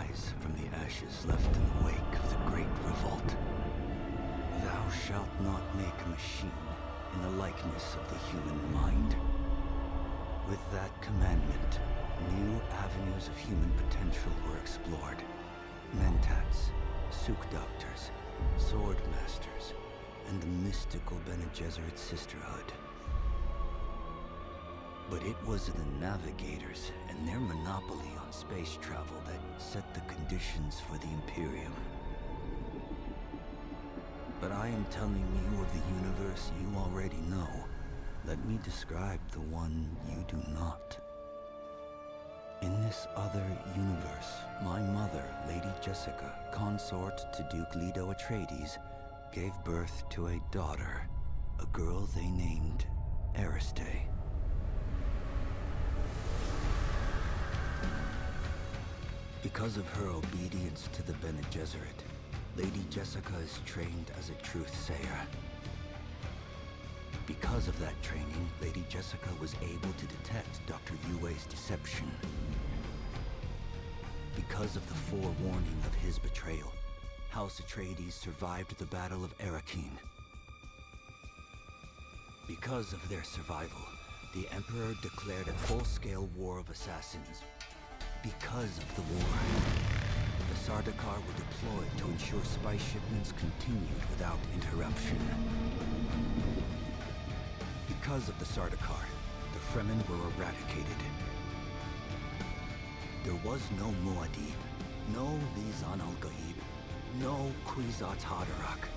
rise from the ashes left in the wake of the Great Revolt. Thou shalt not make a machine in the likeness of the human mind. With that commandment, new avenues of human potential were explored. Mentats, Suk Doctors, Sword Masters, and the mystical Bene Gesserit Sisterhood. But it was the Navigators and their monopoly on space travel that set the conditions for the Imperium. But I am telling you of the universe you already know. Let me describe the one you do not. In this other universe, my mother, Lady Jessica, consort to Duke Leto Atreides, gave birth to a daughter, a girl they named Ariste. Because of her obedience to the Bene Gesserit, Lady Jessica is trained as a truth-sayer. Because of that training, Lady Jessica was able to detect Dr. Yue's deception. Because of the forewarning of his betrayal, House Atreides survived the Battle of Arrakis. Because of their survival, the Emperor declared a full-scale war of assassins. Because of the war, the Sardaukar were deployed to ensure spice shipments continued without interruption. Because of the Sardaukar, the Fremen were eradicated. There was no Muad'Dib, no Lisan al-Gaib, no Kwisatz Haderach.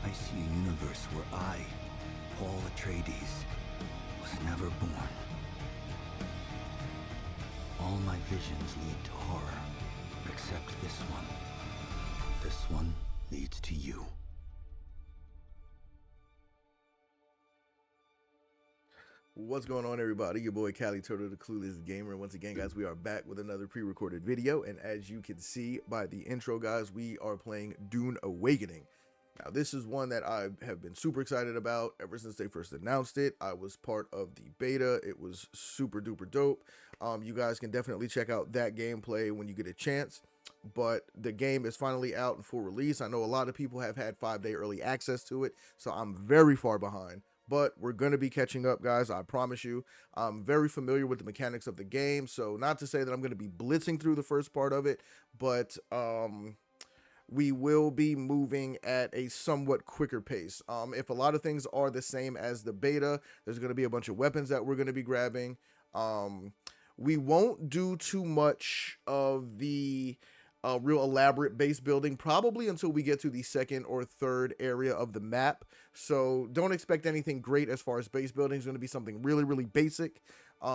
I see a universe where I, Paul Atreides, was never born. All my visions lead to horror, except this one. This one leads to you. What's going on, everybody? Your boy Cali Turtle, the Clueless Gamer. Once again, guys, we are back with another pre-recorded video, and as you can see by the intro, guys, we are playing Dune Awakening. Now, this is one that I have been super excited about ever since they first announced it. I was part of the beta. It was super duper dope. You guys can definitely check out that gameplay when you get a chance. But the game is finally out in full release. I know a lot of people have had 5-day early access to it, so I'm very far behind. But we're going to be catching up, guys. I promise you. I'm very familiar with the mechanics of the game, so not to say that I'm going to be blitzing through the first part of it, but we will be moving at a somewhat quicker pace. If a lot of things are the same as the beta, there's going to be a bunch of weapons that we're going to be grabbing. We won't do too much of the real elaborate base building probably until we get to the second or third area of the map. So don't expect anything great as far as base building. It's going to be something really, really basic,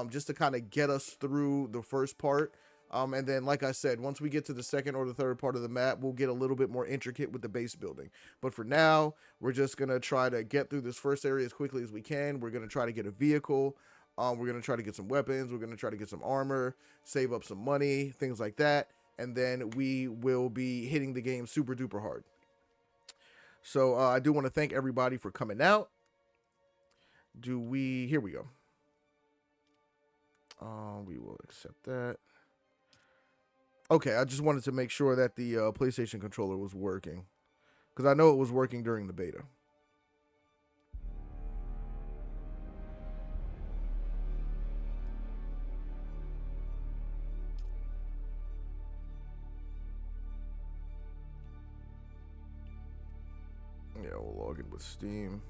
just to kind of get us through the first part. And then, like I said, once we get to the second or the third part of the map, we'll get a little bit more intricate with the base building. But for now, we're just going to try to get through this first area as quickly as we can. We're going to try to get a vehicle. We're going to try to get some weapons. We're going to try to get some armor, save up some money, things like that. And then we will be hitting the game super duper hard. So I do want to thank everybody for coming out. Here we go. We will accept that. Okay, I just wanted to make sure that the PlayStation controller was working, because I know it was working during the beta. Yeah, we'll log in with Steam.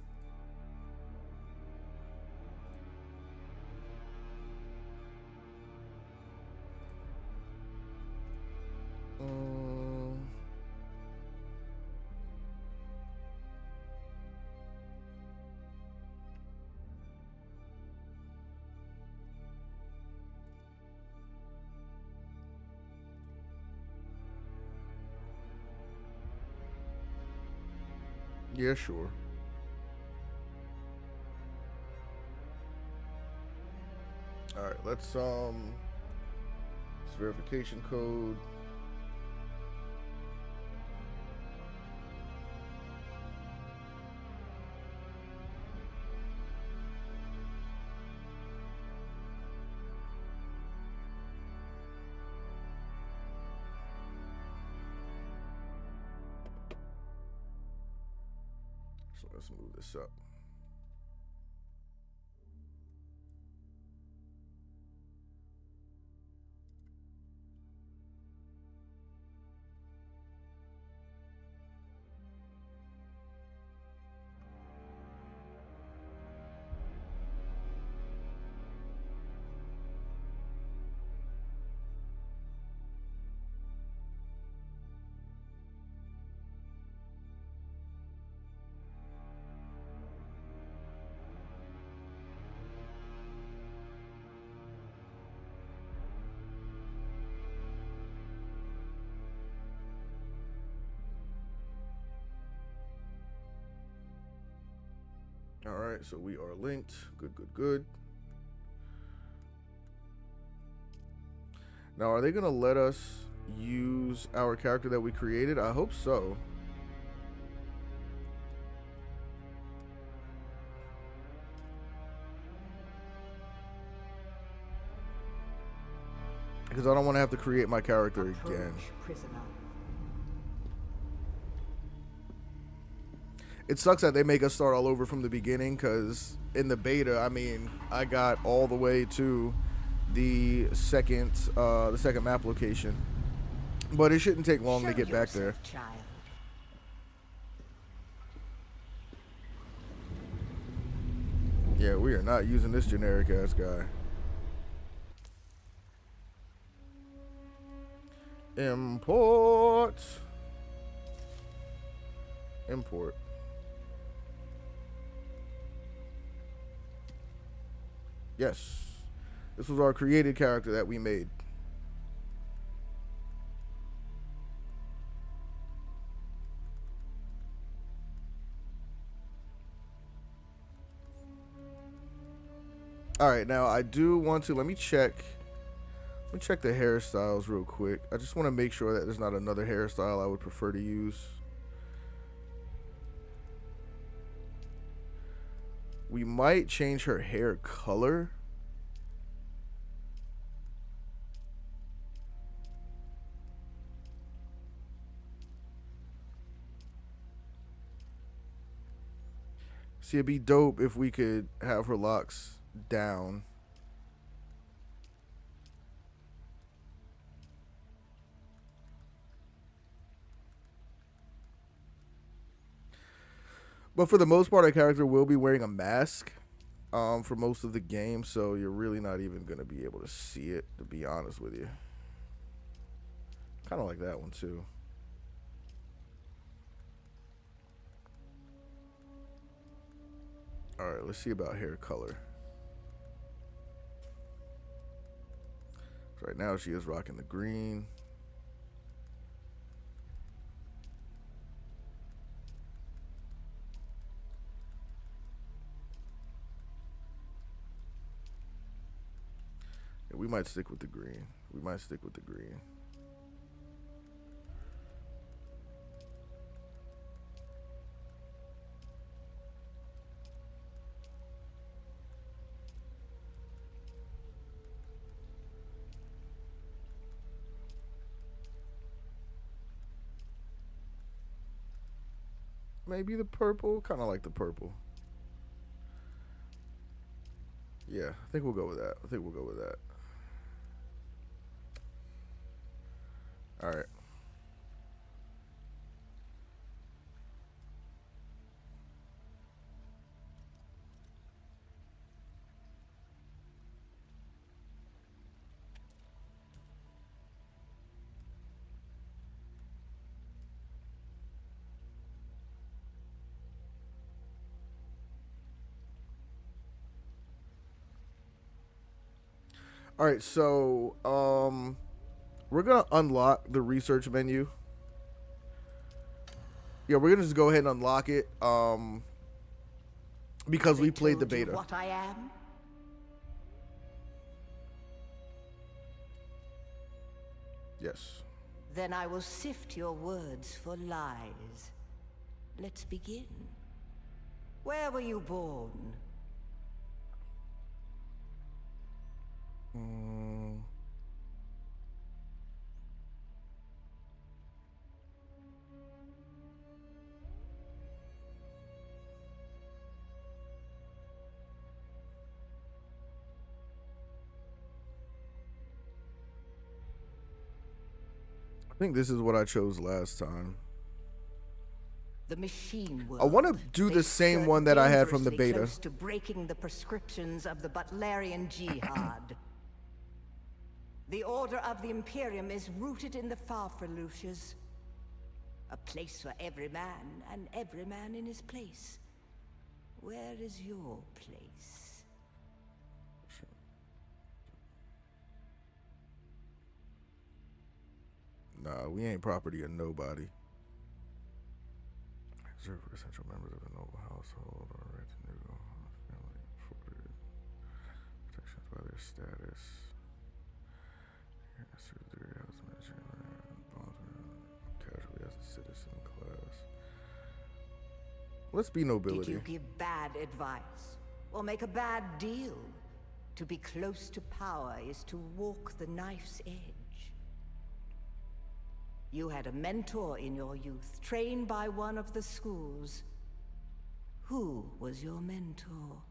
Yeah, sure. All right, let's this verification code. So let's move this up. All right, so we are linked. Good, good, good. Now, are they going to let us use our character that we created? I hope so. Because I don't want to have to create my character again. Prisoner. It sucks that they make us start all over from the beginning, because in the beta, I mean, I got all the way to the second map location, but it shouldn't take long to get back there. Child. Yeah, we are not using this generic ass guy. Import. Yes, this was our created character that we made. All right, now I do want to let me check the hairstyles real quick. I just want to make sure that there's not another hairstyle I would prefer to use. We might change her hair color. See, it'd be dope if we could have her locks down. But for the most part, our character will be wearing a mask for most of the game, so you're really not even going to be able to see it, to be honest with you. Kind of like that one, too. All right, let's see about hair color. So right now, she is rocking the green. We might stick with the green. Maybe the purple. Kind of like the purple. Yeah, I think we'll go with that. All right. All right, so we're gonna unlock the research menu. Yeah, we're gonna just go ahead and unlock it because we played the beta. What I am? Yes. Then I will sift your words for lies. Let's begin. Where were you born? I think this is what I chose last time. The machine world. I want to do the same one that I had from the beta. Close to breaking the prescriptions of the Butlerian Jihad. The Order of the Imperium is rooted in the Farfaluches. A place for every man, and every man in his place. Where is your place? Nah, we ain't property of nobody. Reserved for essential members of the noble household or retinue, family afforded protections by their status. Casually as a citizen class. Let's be nobility. Did you give bad advice? Or make a bad deal? To be close to power is to walk the knife's edge. You had a mentor in your youth, trained by one of the schools. Who was your mentor?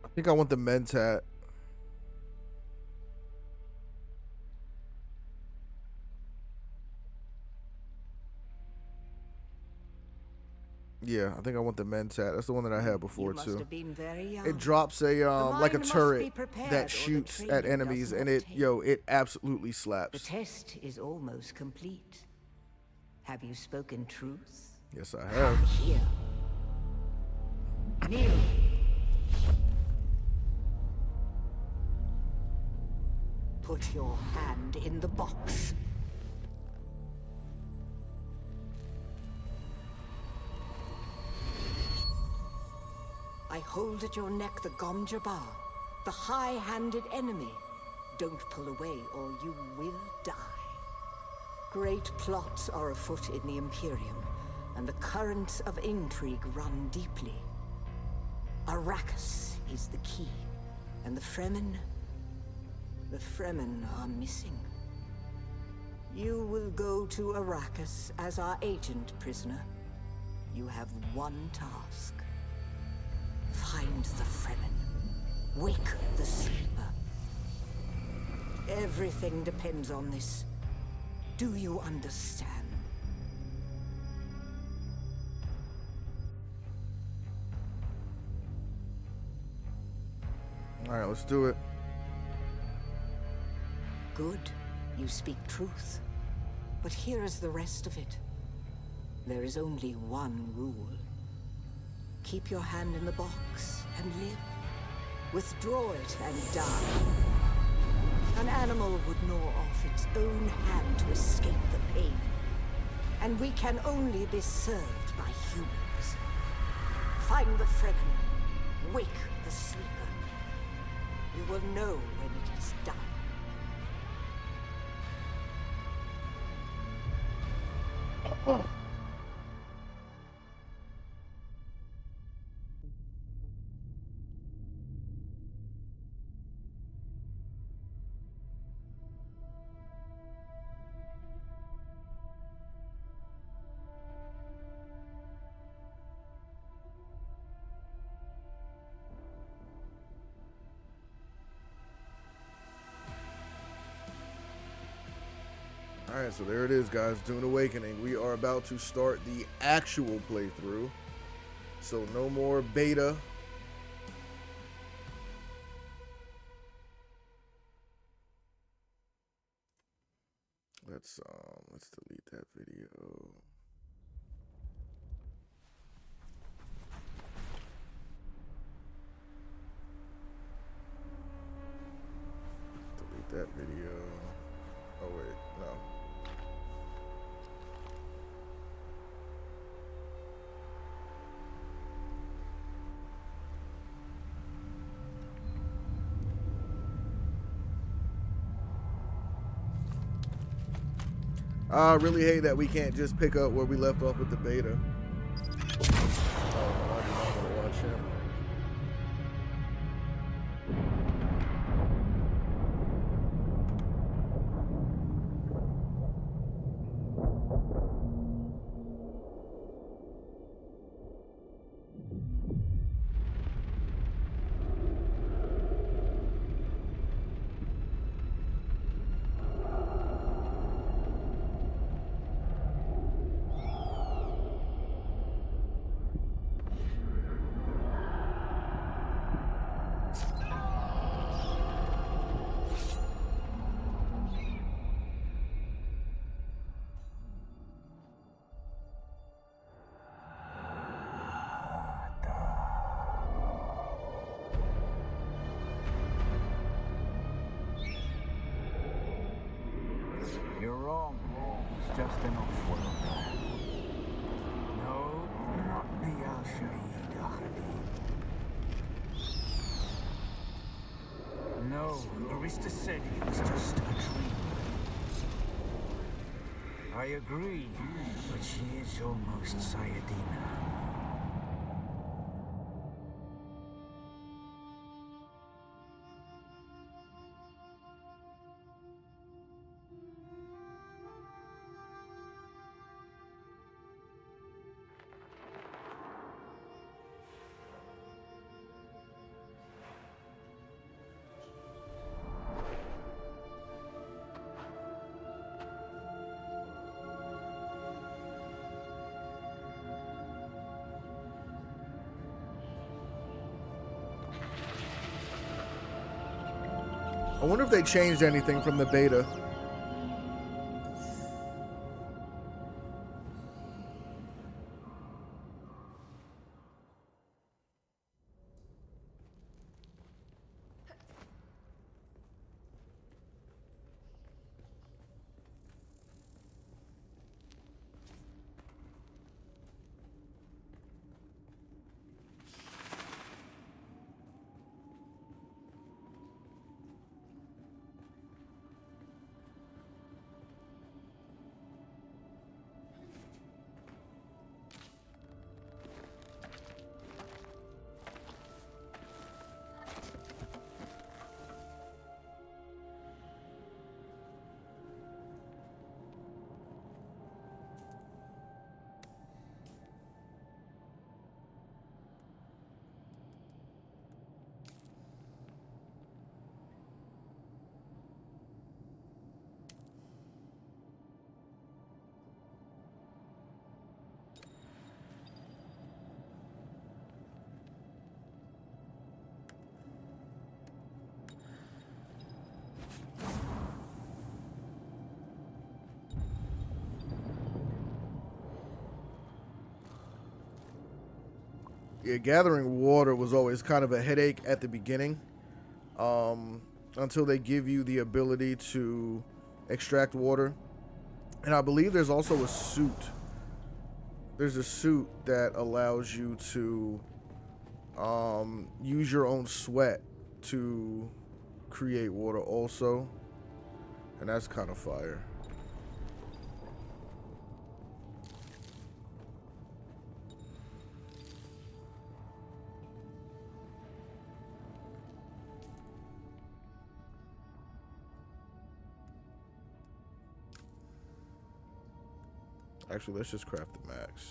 I think I want the men's hat. Yeah, I think I want the men's hat. That's the one that I had before too. It drops a like a turret that shoots at enemies, and it absolutely slaps. The test is almost complete. Have you spoken truth? Yes, I have. Here. Kneel. Put your hand in the box. I hold at your neck the Gom-Jabbar, the high-handed enemy. Don't pull away or you will die. Great plots are afoot in the Imperium, and the currents of intrigue run deeply. Arrakis is the key, and the Fremen are missing. You will go to Arrakis as our agent, prisoner. You have one task. Find the Fremen. Wake the sleeper. Everything depends on this. Do you understand? All right, let's do it. Good. You speak truth. But here is the rest of it. There is only one rule. Keep your hand in the box and live. Withdraw it and die. An animal would gnaw off its own hand to escape the pain. And we can only be served by humans. Find the Fremen. Wake the sleeper. You will know when it is done. Alright, so there it is, guys. Dune Awakening. We are about to start the actual playthrough. So no more beta. Let's delete that video. Delete that video. Oh wait, no. I really hate that we can't just pick up where we left off with the beta. Oh, no, I do not want to watch him. wrong. It's just an off-worlder. No, not the Al-Shaheed Ahadi. No, Arista said it was just a dream. I agree, but she is almost Sayadina. I wonder if they changed anything from the beta. Yeah, gathering water was always kind of a headache at the beginning, until they give you the ability to extract water. And I believe there's also a suit. There's a suit that allows you to use your own sweat to create water also, and that's kind of fire. Actually, let's just craft the max.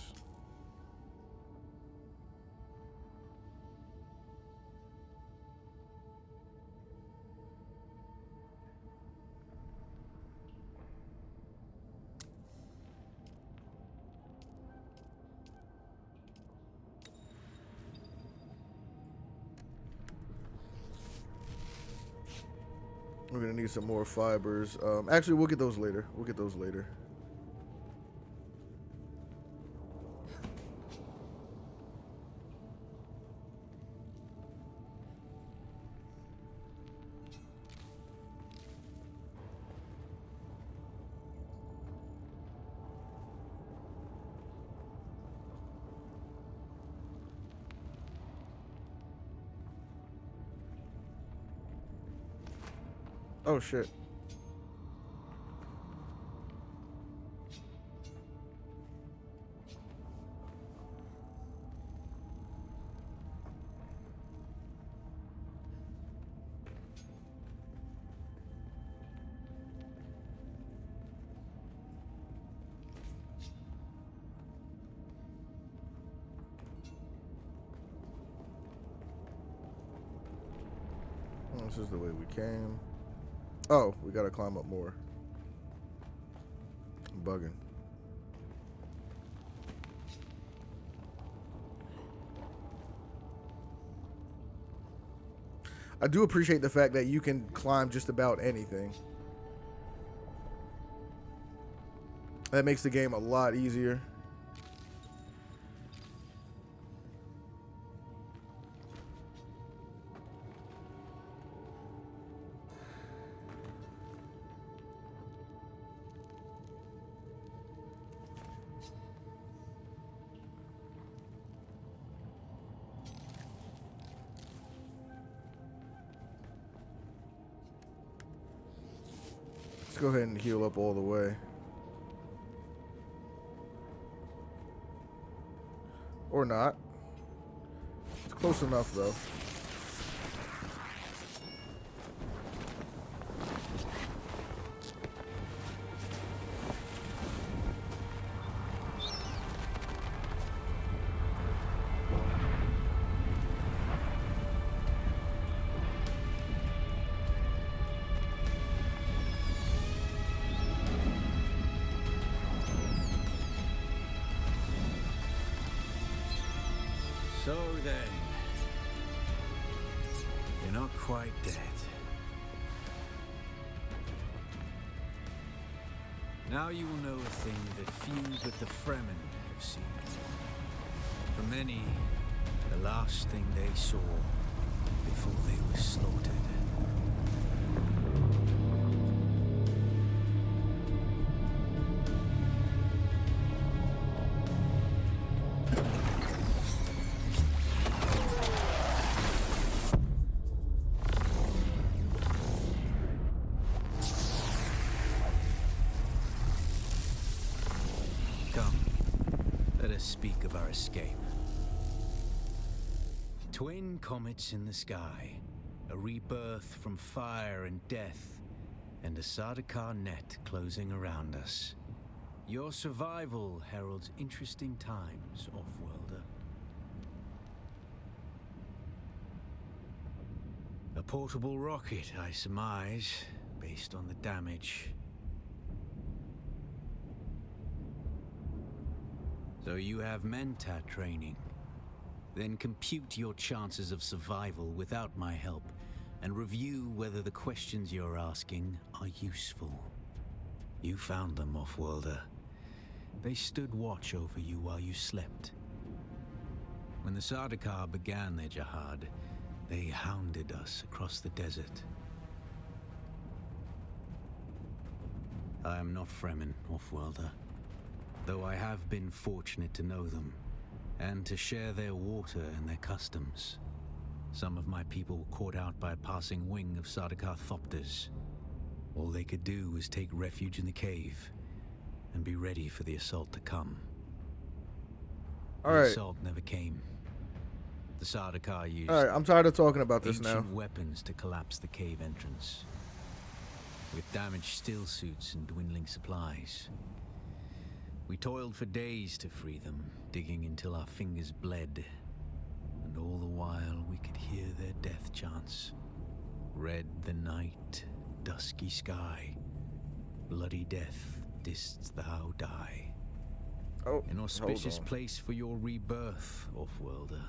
We're gonna need some more fibers. Actually, we'll get those later. We'll get those later. Oh shit. This is the way we came. Oh, we gotta climb up more. I'm bugging. I do appreciate the fact that you can climb just about anything. That makes the game a lot easier. Let's go ahead and heal up all the way. Or not. It's close enough, though. So then, you're not quite dead. Now you will know a thing that few but the Fremen have seen. For many, the last thing they saw before they were slaughtered. Let us speak of our escape. Twin comets in the sky, a rebirth from fire and death, and a Sardaukar net closing around us. Your survival heralds interesting times, Offworlder. A portable rocket, I surmise, based on the damage. So you have Mentat training. Then compute your chances of survival without my help, and review whether the questions you're asking are useful. You found them, Offworlder. They stood watch over you while you slept. When the Sardaukar began their jihad, they hounded us across the desert. I am not Fremen, Offworlder, though I have been fortunate to know them, and to share their water and their customs. Some of my people were caught out by a passing wing of Sardaukar thopters. All they could do was take refuge in the cave, and be ready for the assault to come. The assault never came. The Sardaukar used I'm tired of talking about this now. ancient weapons to collapse the cave entrance. With damaged steel suits and dwindling supplies, we toiled for days to free them, digging until our fingers bled. And all the while we could hear their death chants. Red the night, dusky sky, bloody death, didst thou die. Oh, An auspicious place for your rebirth, Offworlder.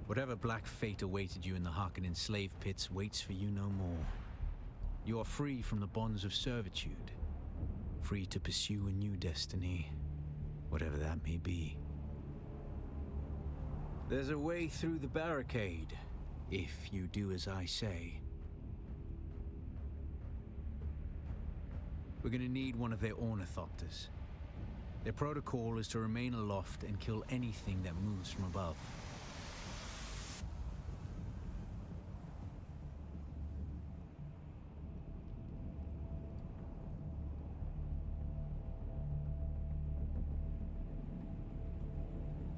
Whatever black fate awaited you in the Harkonnen slave pits waits for you no more. You are free from the bonds of servitude, free to pursue a new destiny, whatever that may be. There's a way through the barricade, if you do as I say. We're gonna need one of their ornithopters. Their protocol is to remain aloft and kill anything that moves from above.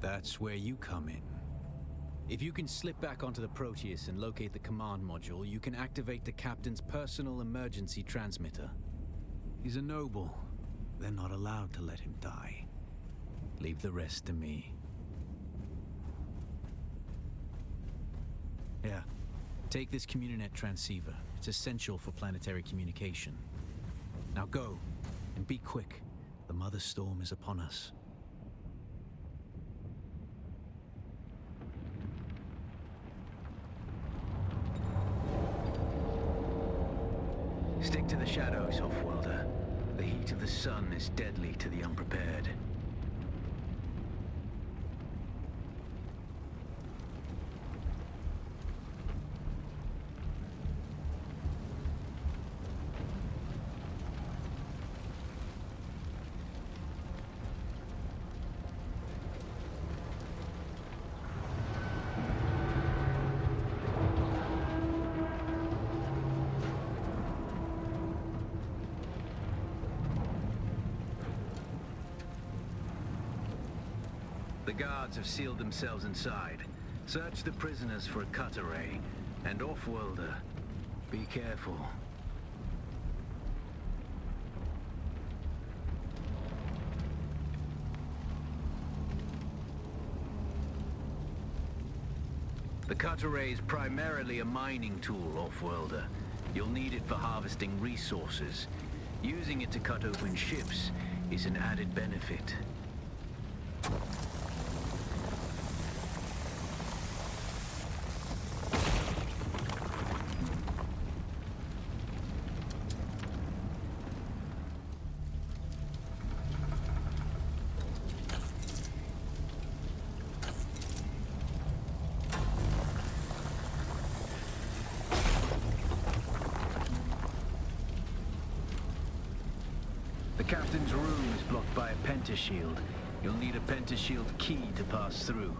That's where you come in. If you can slip back onto the Proteus and locate the command module, you can activate the captain's personal emergency transmitter. He's a noble. They're not allowed to let him die. Leave the rest to me. Yeah. Take this Communinet transceiver. It's essential for planetary communication. Now go, and be quick. The Mother Storm is upon us. Stick to the shadows, Offworlder. The heat of the sun is deadly to the unprepared. The guards have sealed themselves inside. Search the prisoners for a cut array. And Offworlder, be careful. The cut array is primarily a mining tool, Offworlder. You'll need it for harvesting resources. Using it to cut open ships is an added benefit. The captain's room is blocked by a pentashield. You'll need a pentashield key to pass through.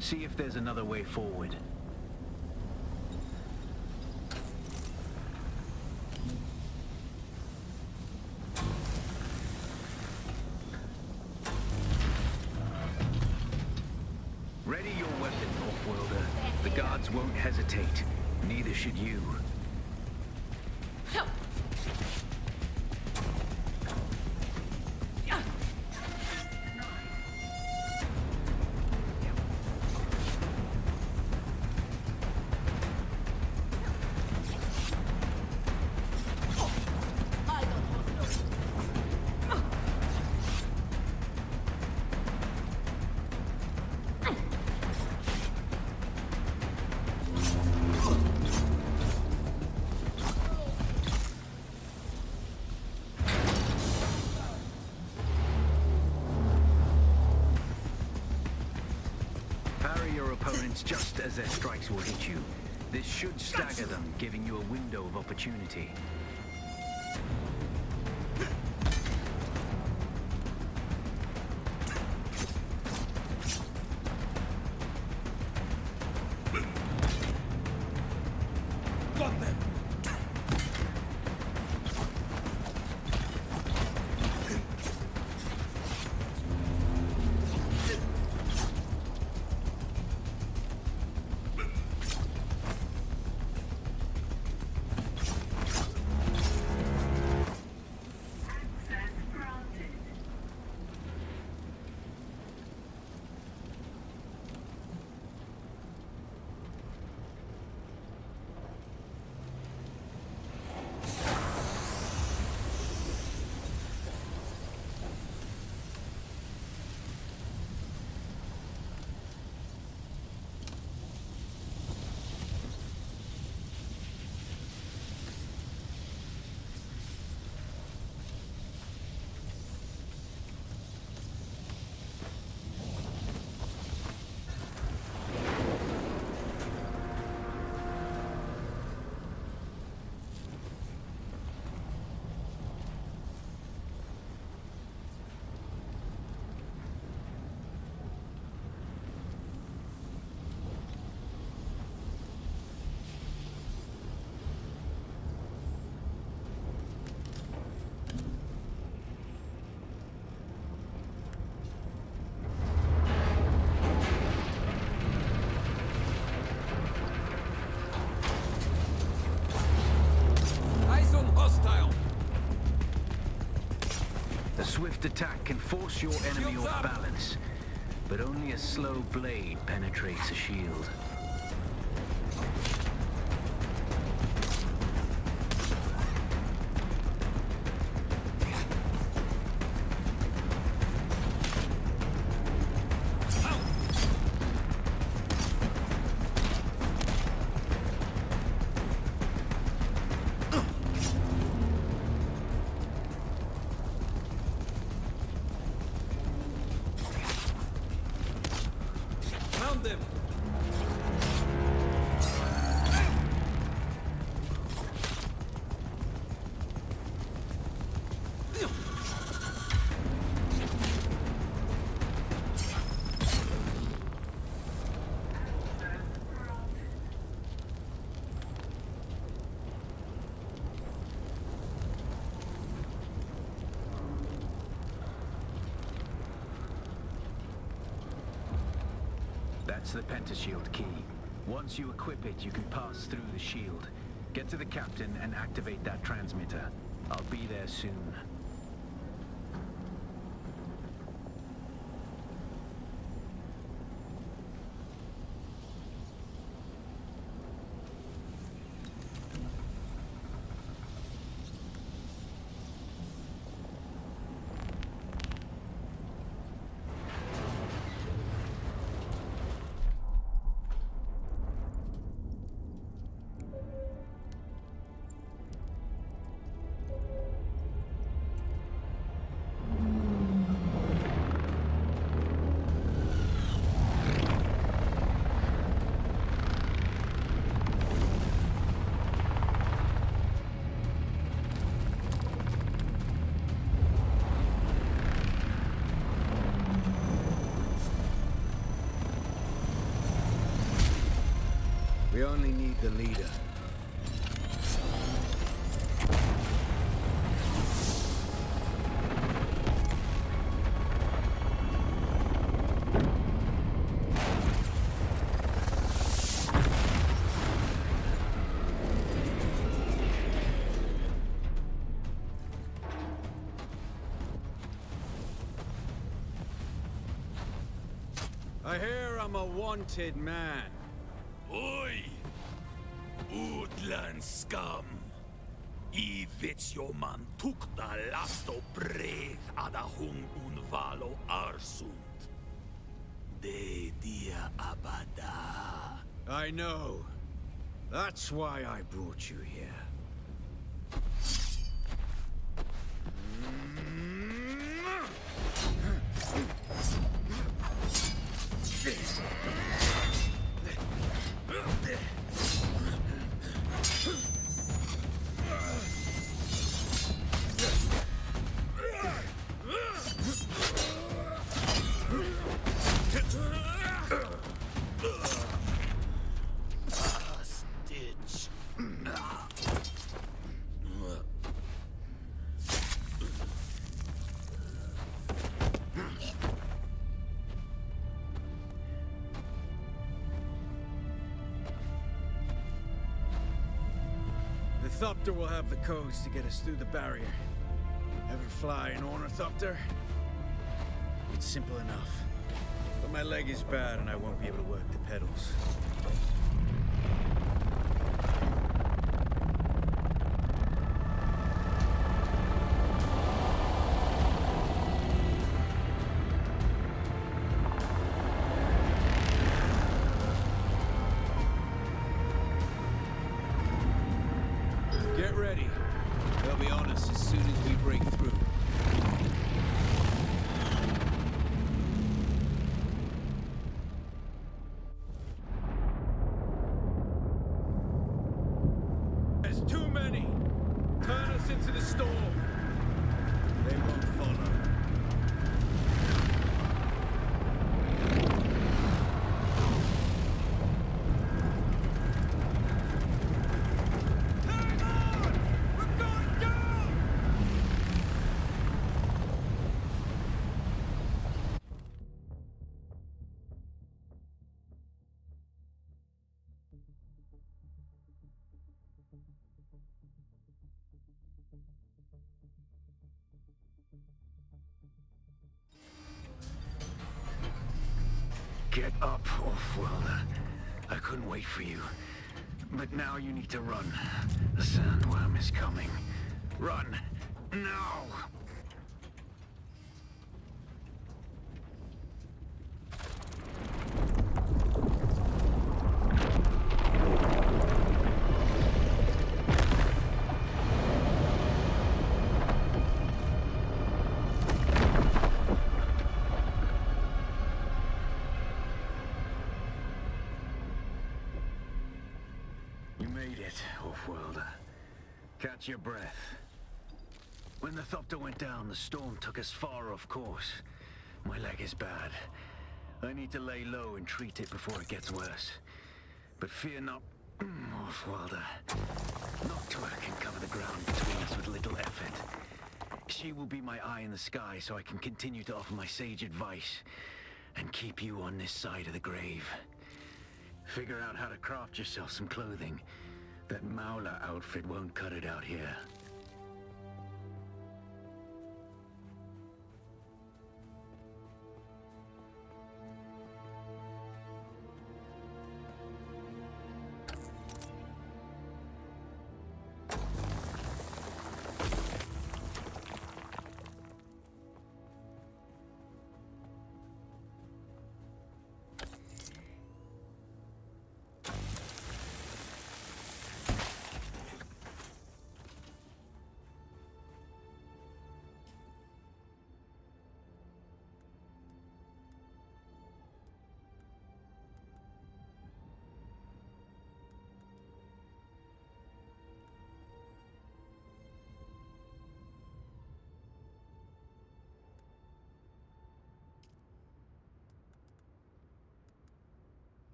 See if there's another way forward. Ready your weapon, Offworlder. The guards won't hesitate. Neither should you. Your opponents just as their strikes will hit you. This should stagger them, giving you a window of opportunity. Got them! swift attack can force your enemy off balance, but only a slow blade penetrates a shield. That's the pentashield key. Once you equip it, you can pass through the shield. Get to the captain and activate that transmitter. I'll be there soon. We only need the leader. I hear I'm a wanted man. Oi! Utland scum! I vits jo man tukta lasto brev ada hung un valo arsund. De dia abada. I know. That's why I brought you here. Stitch. The Thopter will have the codes to get us through the barrier. Ever fly an Ornithopter? It's simple enough. But my leg is bad and I won't be able to work the pedals. Get ready. They'll be on us as soon as we break through. There's too many! Turn us into the storm! They won't follow. Hang on! We're going down! Get up, Offworlder. I couldn't wait for you. But now you need to run. The sandworm is coming. Run! Now! You made it, Offworlder. Catch your breath. When the Thopter went down, the storm took us far off course. My leg is bad. I need to lay low and treat it before it gets worse. But fear not, Offworlder. Noctua can cover the ground between us with little effort. She will be my eye in the sky so I can continue to offer my sage advice and keep you on this side of the grave. Figure out how to craft yourself some clothing. That Mauler outfit won't cut it out here.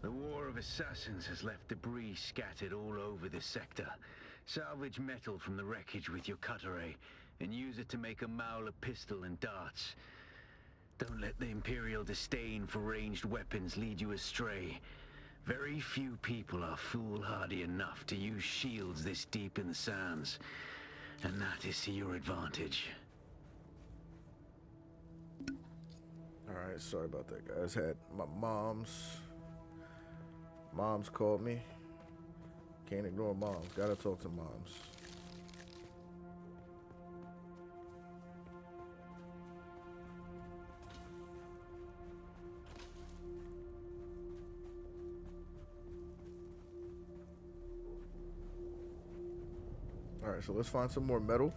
The War of Assassins has left debris scattered all over this sector. Salvage metal from the wreckage with your cutter ray, and use it to make a Mauler pistol and darts. Don't let the Imperial disdain for ranged weapons lead you astray. Very few people are foolhardy enough to use shields this deep in the sands, and that is to your advantage. Alright, sorry about that, guys. Had my mom's called me. Can't ignore moms. Gotta talk to moms. Alright, so let's find some more metal.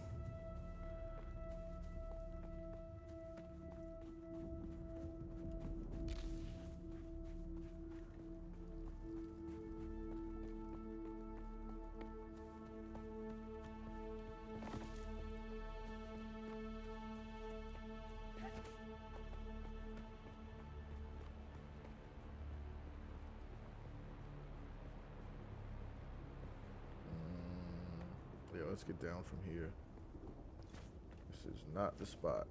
Yeah, let's get down from here. This is not the spot.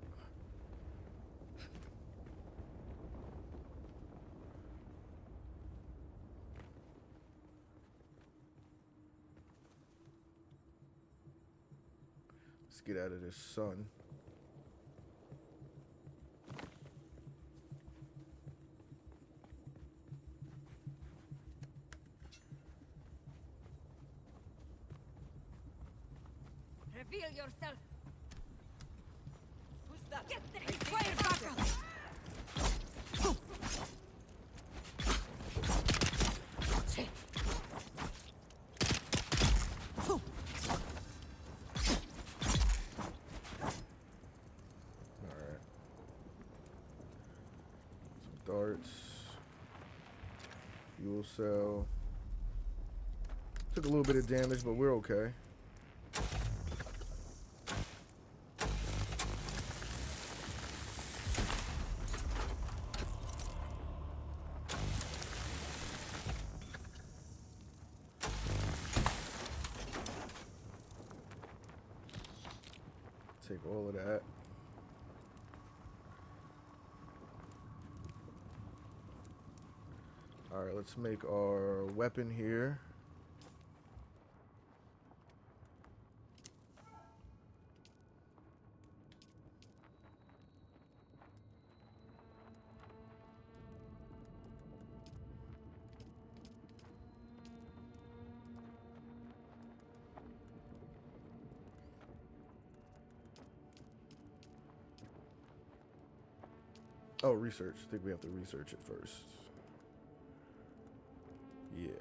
Let's get out of this sun. Reveal yourself. Who's that? Get there! Fire battle! Darts. Fuel cell. Took a little bit of damage, but we're okay. Take all of that. All right, let's make our weapon here. Oh, research. I think we have to research it first. Yeah.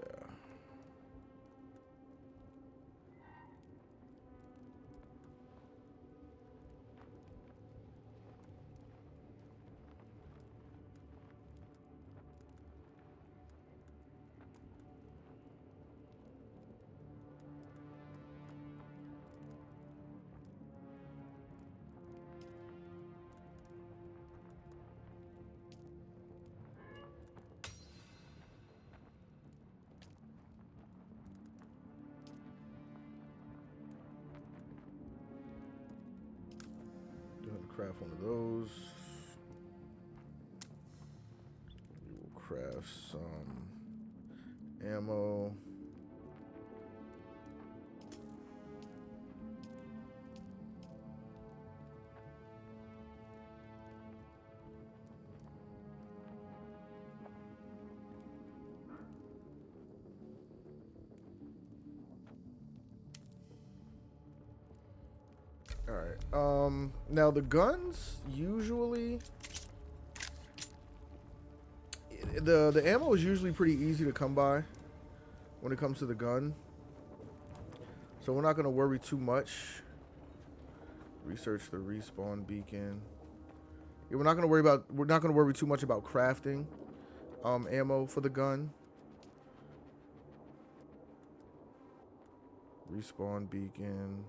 Craft one of those. We will craft some ammo. All right. Now the guns usually the ammo is usually pretty easy to come by when it comes to the gun. So we're not going to worry too much. Research the respawn beacon. Yeah, we're not going to worry too much about crafting ammo for the gun. Respawn beacon.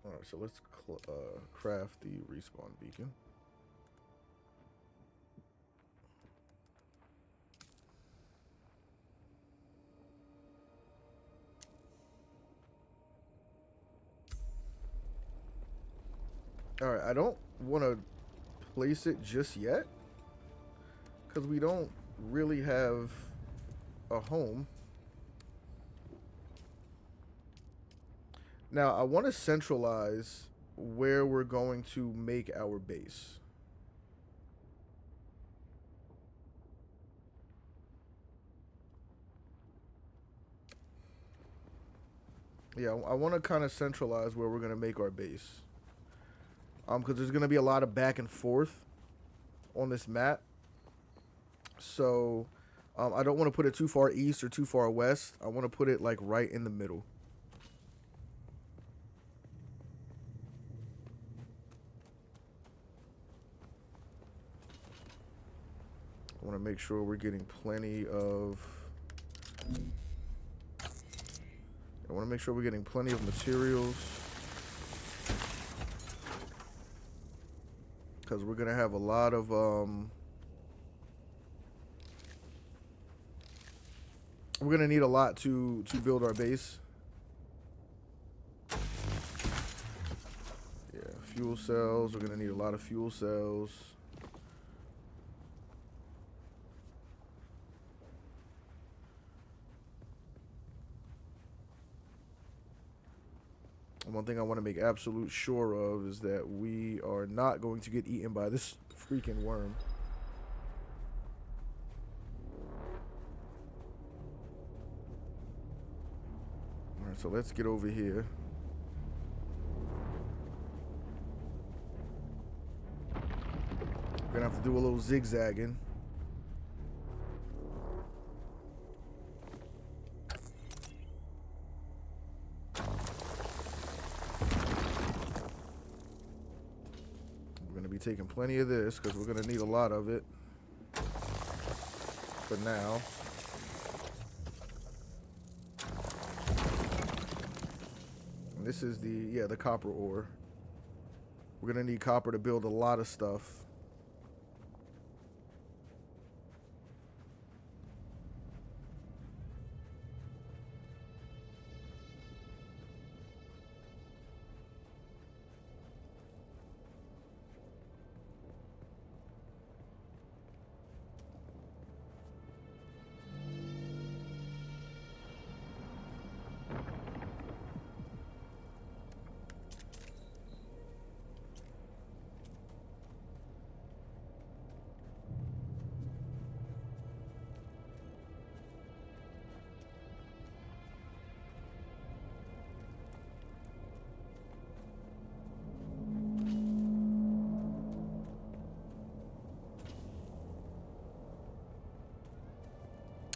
All right, so let's craft the respawn beacon. All right, I don't want to place it just yet because we don't really have a home. Now, I want to centralize where we're going to make our base. Yeah, I want to kind of centralize where we're going to make our base. Because there's going to be a lot of back and forth on this map. So, I don't want to put it too far east or too far west. I want to put it like right in the middle. I want to make sure we're getting plenty of... I want to make sure we're getting plenty of materials. Because we're going to have a lot of... we're going to need a lot to build our base. Yeah, fuel cells. We're going to need a lot of fuel cells. One thing I want to make absolute sure of is that we are not going to get eaten by this freaking worm. Alright, so let's get over here. We're gonna have to do a little zigzagging. We're gonna be taking plenty of this because we're gonna need a lot of it for now. And this is the copper ore. We're gonna need copper to build a lot of stuff.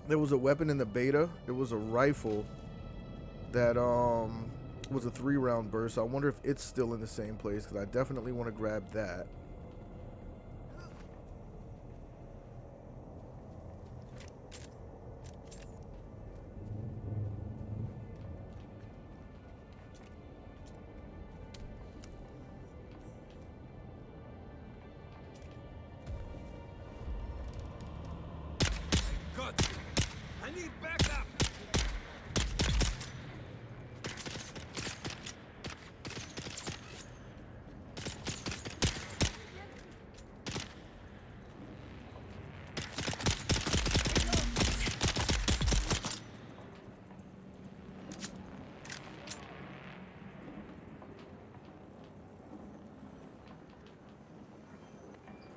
There was a weapon in the beta. There was a rifle that was a 3-round burst. I wonder if it's still in the same place because I definitely want to grab that.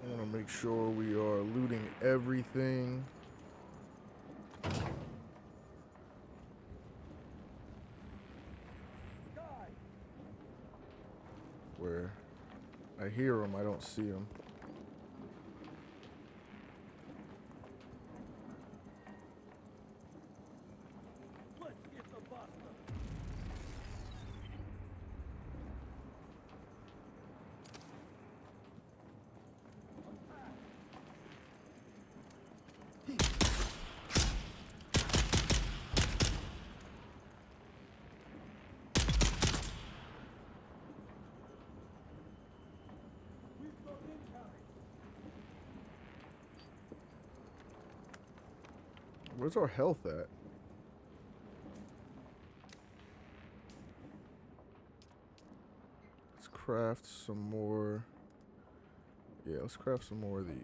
I want to make sure we are looting everything. Where I hear them, I don't see them. Where's our health at? Let's craft some more. Yeah, let's craft some more of these.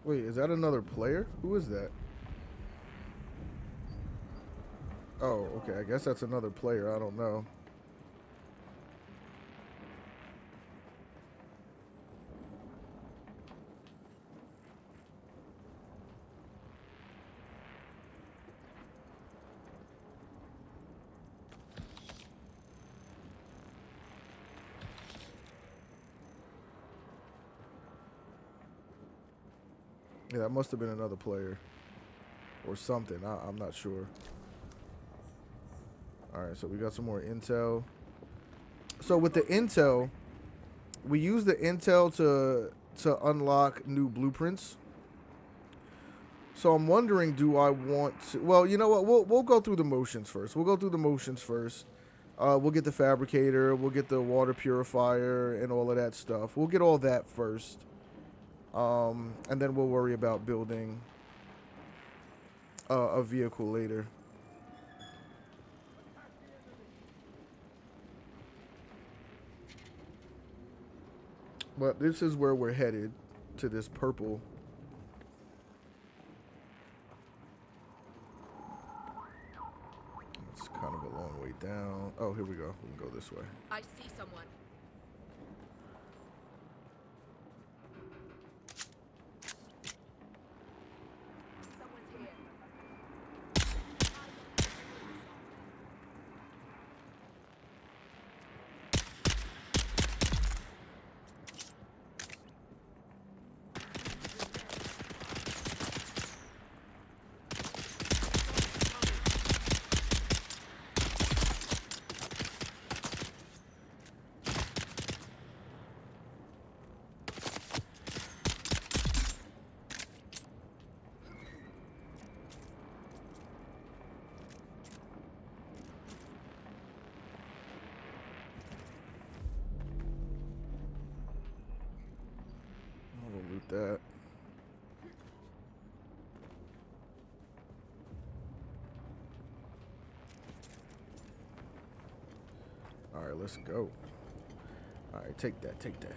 Wait, is that another player? Who is that? Oh, okay. I guess that's another player. I don't know. Yeah, that must have been another player. Or something. I'm not sure. Alright, so we got some more intel. So with the intel, we use the intel to unlock new blueprints. So I'm wondering, do I want to... Well, you know what? We'll go through the motions first. We'll go through the motions first. We'll get the fabricator, we'll get the water purifier and all of that stuff. We'll get all that first. And then we'll worry about building a vehicle later. But this is where we're headed, to this purple. It's kind of a long way down. Oh, here we go. We can go this way. I see someone. Someone's here. I'll loot that. All right, let's go. All right, take that, take that.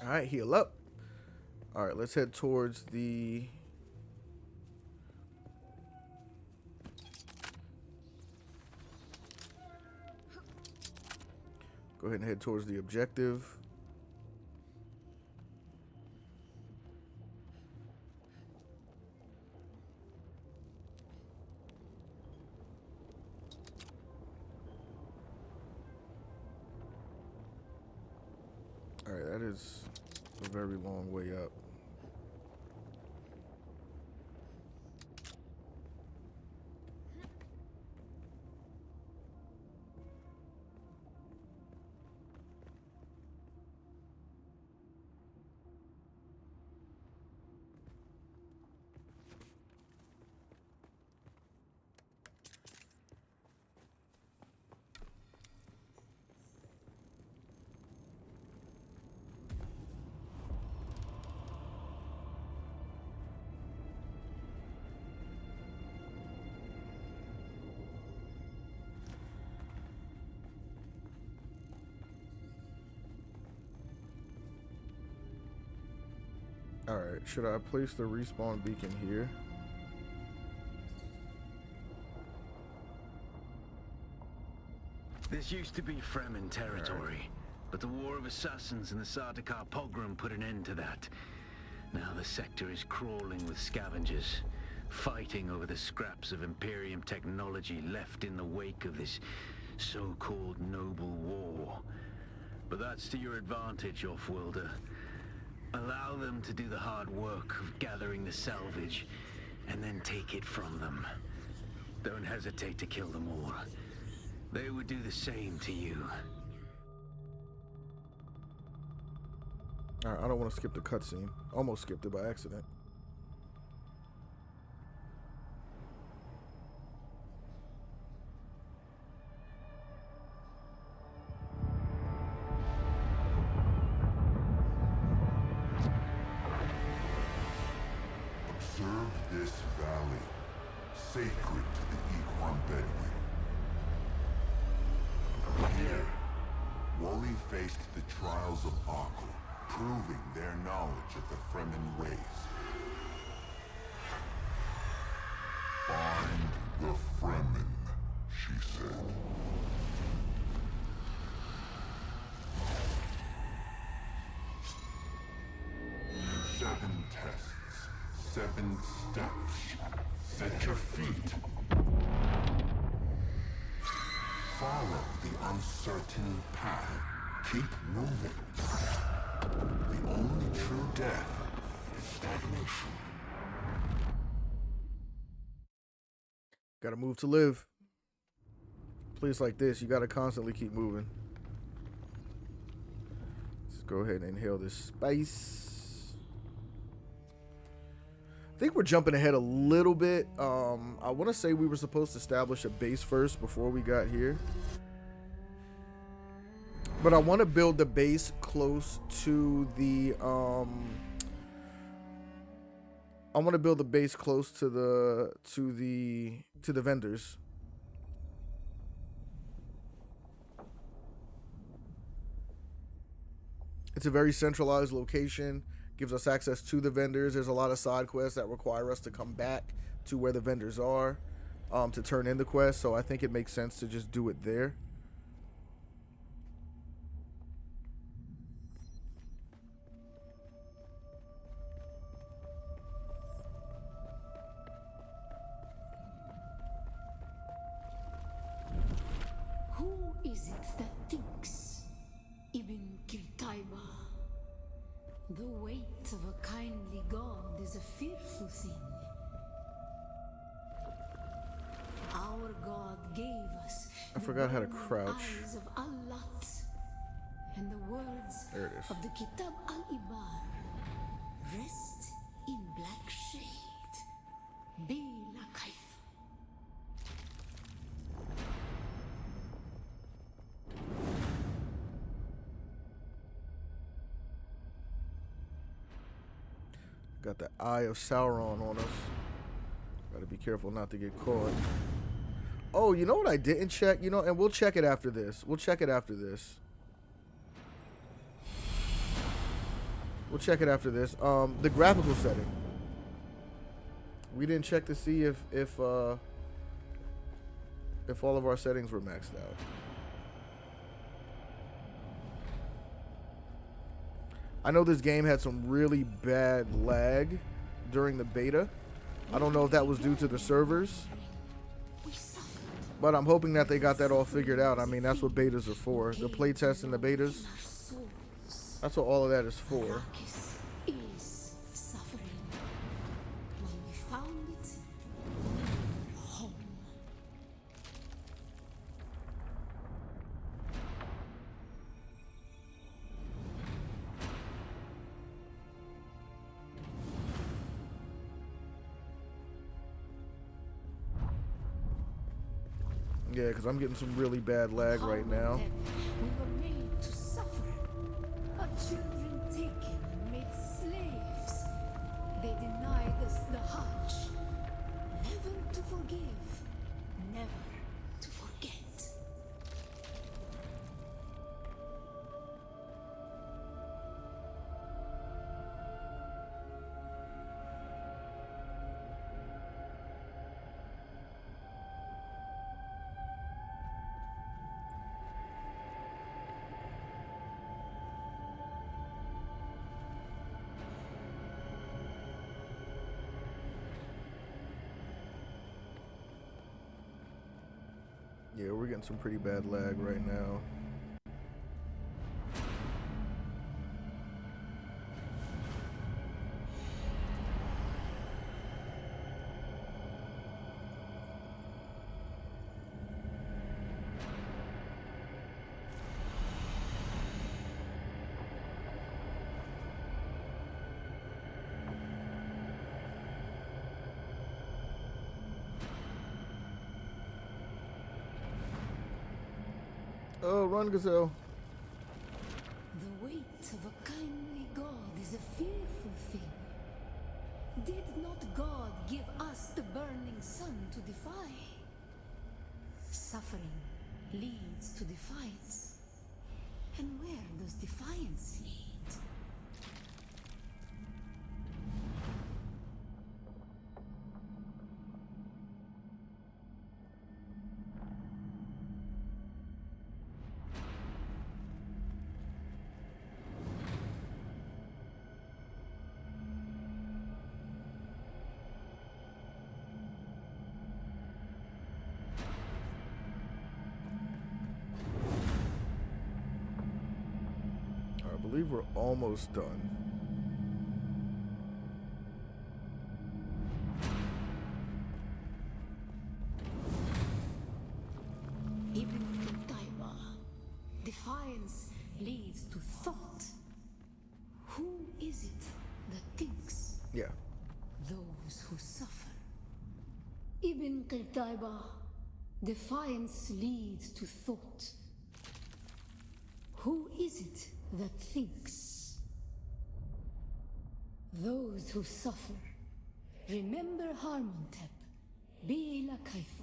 All right, heal up. All right, let's head towards the... Go ahead and head towards the objective. All right, that is a very long way up. All right, should I place the respawn beacon here? This used to be Fremen territory, but the War of Assassins and the Sardaukar pogrom put an end to that. Now the sector is crawling with scavengers, fighting over the scraps of Imperium technology left in the wake of this so-called noble war. But that's to your advantage, Offworlder. Allow them to do the hard work of gathering the salvage, and then take it from them. Don't hesitate to kill them all. They would do the same to you. All right, I don't want to skip the cutscene. Almost skipped it by accident. Observe this valley, sacred to the Equan Bedouin. Here, Wooly faced the trials of Akul, proving their knowledge of the Fremen ways. Find the Fremen, she said. Seven tests, 7 steps. Set your feet. uncertain path. Keep moving. The only true death is stagnation. Gotta move to live. Place like this, you gotta constantly keep moving. Let's go ahead and inhale this spice. I think we're jumping ahead a little bit. I want to say we were supposed to establish a base first before we got here. But I want to build the base close to the I want to build the base close to the vendors. It's a very centralized location, gives us access to the vendors. There's a lot of side quests that require us to come back to where the vendors are to turn in the quest, so I think it makes sense to just do it there. Who is it that thinks? Ibn Kirtaiba. The weight of a kindly god is a fearful thing. Our god gave us I forgot how to crouch. eyes of Allat and the words There it is. of the Kitab al-Ibar. Rest in black shade. Bila kaif. Got the Eye of Sauron on us. Gotta be careful not to get caught. Oh, you know what I didn't check? You know, and we'll check it after this. We'll check it after this. We'll check it after this. The graphical setting. We didn't check to see if all of our settings were maxed out. I know this game had some really bad lag during the beta. I don't know if that was due to the servers, but I'm hoping that they got that all figured out. I mean, that's what betas are for. The playtests and the betas. That's what all of that is for. Arrakis is suffering. When we found it, we were home. Yeah, because I'm getting some really bad lag right now. We were made to suffer. Our children taken and made slaves. They denied us the Hajj. Never to forgive. Never to forget. Yeah, we're getting some pretty bad lag right now. Oh, run, Gazelle. The weight of a kindly God is a fearful thing. Did not God give us the burning sun to defy? Suffering leads to defiance. And where does defiance lead? believe we're almost done. Defiance leads to thought. Who is it that thinks? Yeah. Those who suffer. Ibn Qutayba, defiance leads to thought. Who is it that thinks? Those who suffer. Remember Harmontep. Bila Kaifa.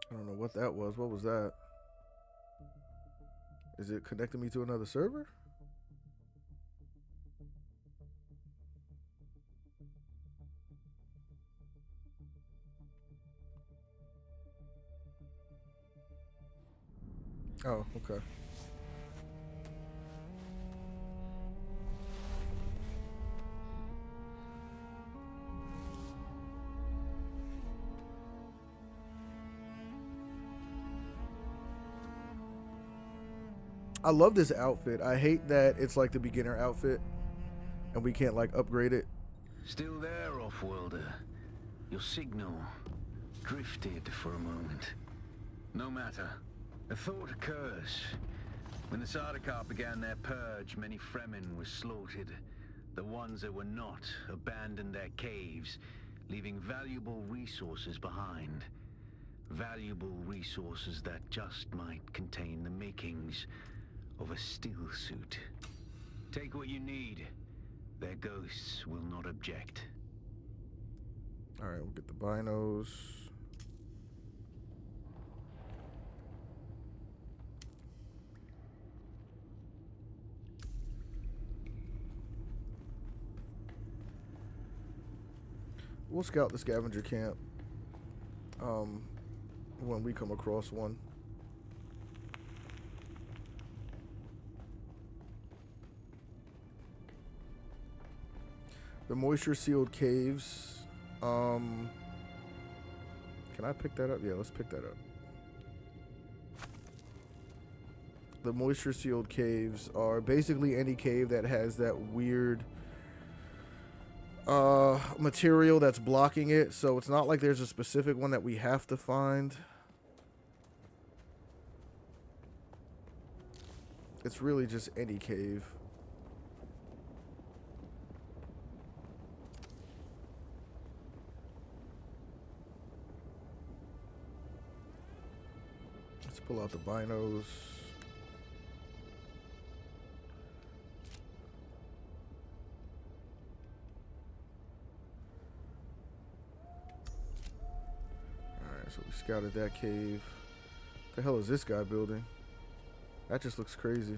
I don't know what that was. What was that? Is it connecting me to another server? Oh, okay. I love this outfit. I hate that it's like the beginner outfit and we can't like upgrade it. Still there, off-worlder. Your signal drifted for a moment. No matter. A thought occurs. When the Sardaukar began their purge, many Fremen were slaughtered. The ones that were not abandoned their caves, leaving valuable resources behind. Valuable resources that just might contain the makings of a still suit. Take what you need. Their ghosts will not object. All right, we'll get the binos. We'll scout the scavenger camp when we come across one. The moisture sealed caves. Can I pick that up? Yeah, let's pick that up. The moisture sealed caves are basically any cave that has that weird material that's blocking it. So it's not like there's a specific one that we have to find. It's really just any cave. Let's pull out the binos. Alright, so we scouted that cave. What the hell is this guy building? That just looks crazy.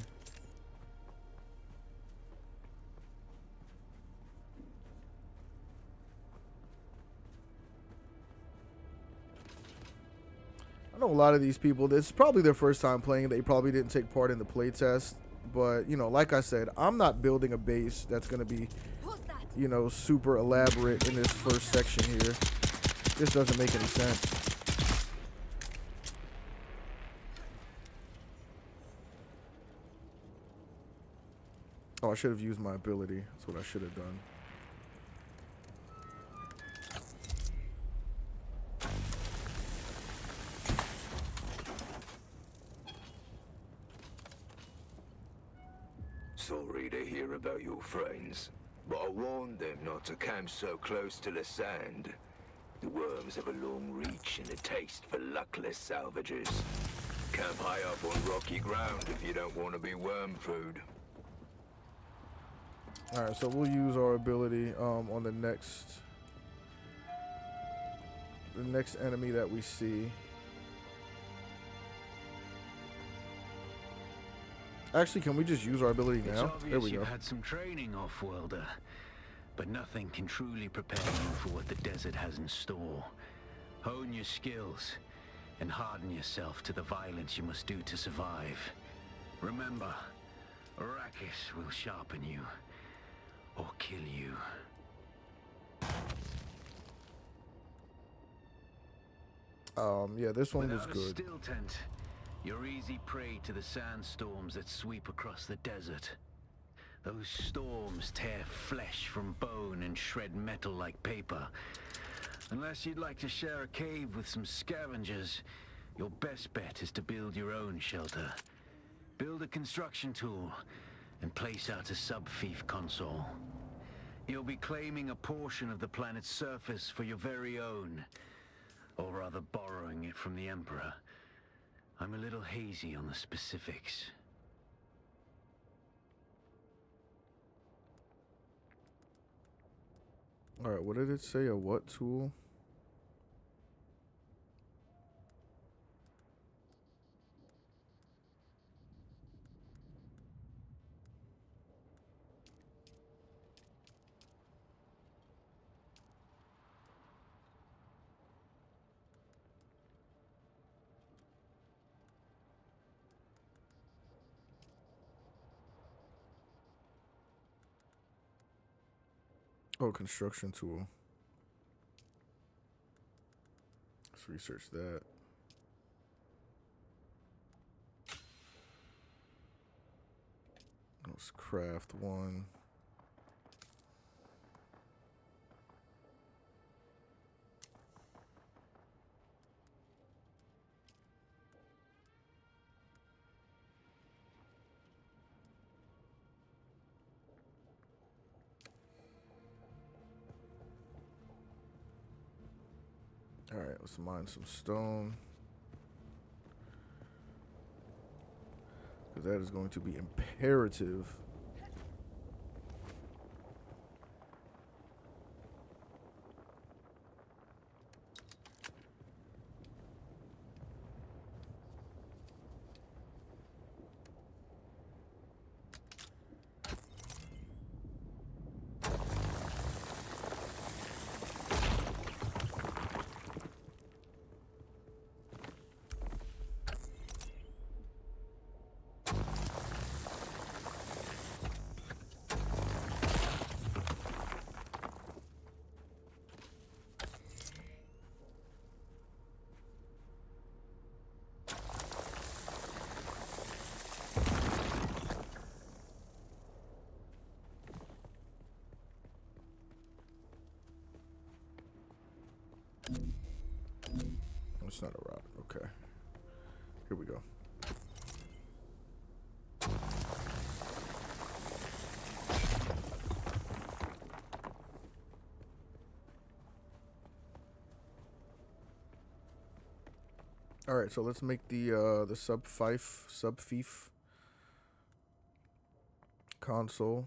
I know a lot of these people, this is probably their first time playing. They probably didn't take part in the playtest. But, you know, like I said, I'm not building a base that's going to be, you know, super elaborate in this first section here. This doesn't make any sense. Oh, I should have used my ability. That's what I should have done. Sorry to hear about your friends, but I warned them not to camp so close to the sand. The worms have a long reach and a taste for luckless salvagers. Camp high up on rocky ground if you don't want to be worm food. Alright, so we'll use our ability on the next enemy that we see. Actually, can we just use our ability It's now? There obvious we go. you've had some training, off-worlder, but nothing can truly prepare you for what the desert has in store. Hone your skills and harden yourself to the violence you must do to survive. Remember, Arrakis will sharpen you or kill you. Yeah, this one was Without a good. still tent, you're easy prey to the sandstorms that sweep across the desert. Those storms tear flesh from bone and shred metal like paper. Unless you'd like to share a cave with some scavengers, your best bet is to build your own shelter. Build a construction tool and place out a sub-fief console. You'll be claiming a portion of the planet's surface for your very own, or rather borrowing it from the Emperor. I'm a little hazy on the specifics. Alright, what did it say? A what tool? Oh, construction tool. Let's research that. Let's craft one. All right, let's mine some stone. Because that is going to be imperative. It's not a rock. Okay. Here we go. All right, so let's make the sub-fief console.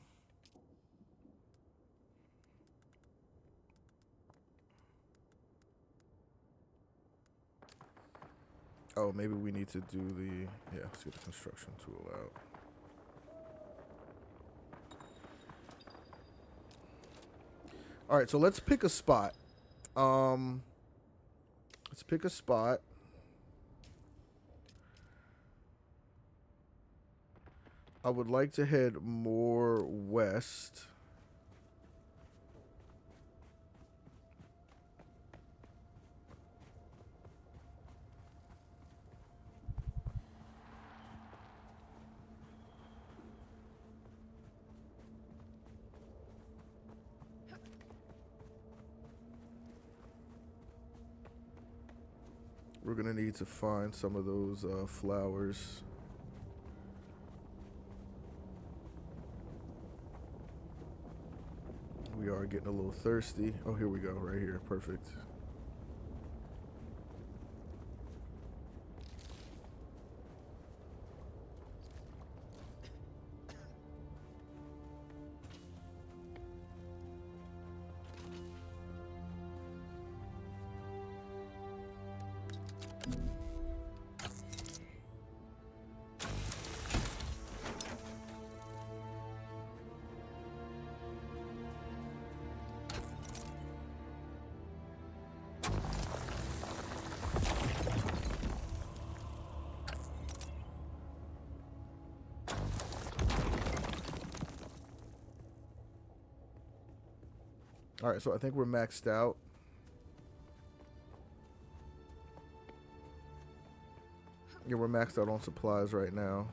Oh, maybe we need to do the, yeah, let's get the construction tool out. All right, so let's pick a spot. Let's pick a spot. I would like to head more west. We're gonna need to find some of those flowers. We are getting a little thirsty. Oh, here we go, right here. Perfect. Alright, so I think we're maxed out. Yeah, we're maxed out on supplies right now.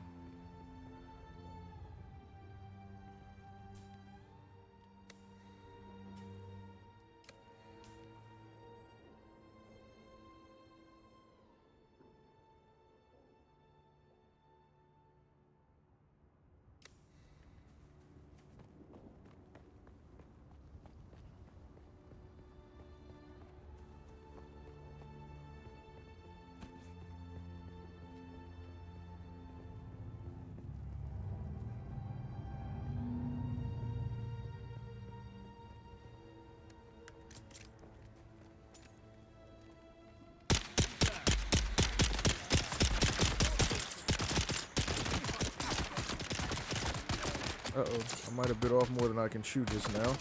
Uh-oh, I might have bit off more than I can chew just now.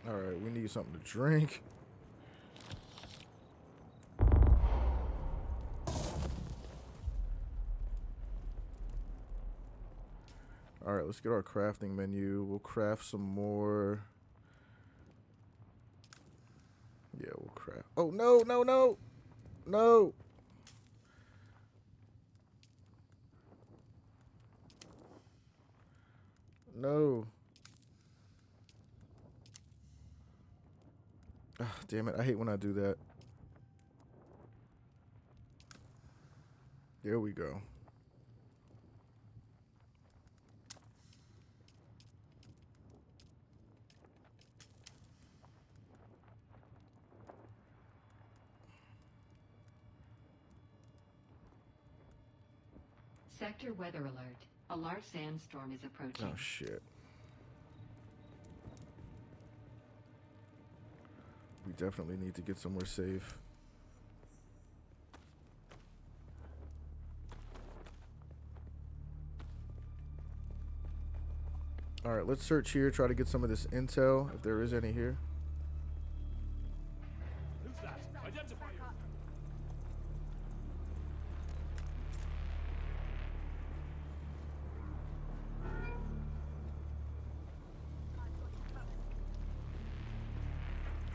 Alright, we need something to drink. Alright, let's get our crafting menu. We'll craft some more. Yeah, we'll craft. Oh, no, no, no! No! No. Ah, damn it, I hate when I do that. There we go. Sector weather alert. A large sandstorm is approaching. Oh, shit. We definitely need to get somewhere safe. Alright, let's search here, try to get some of this intel, if there is any here. Who's that? Identify him.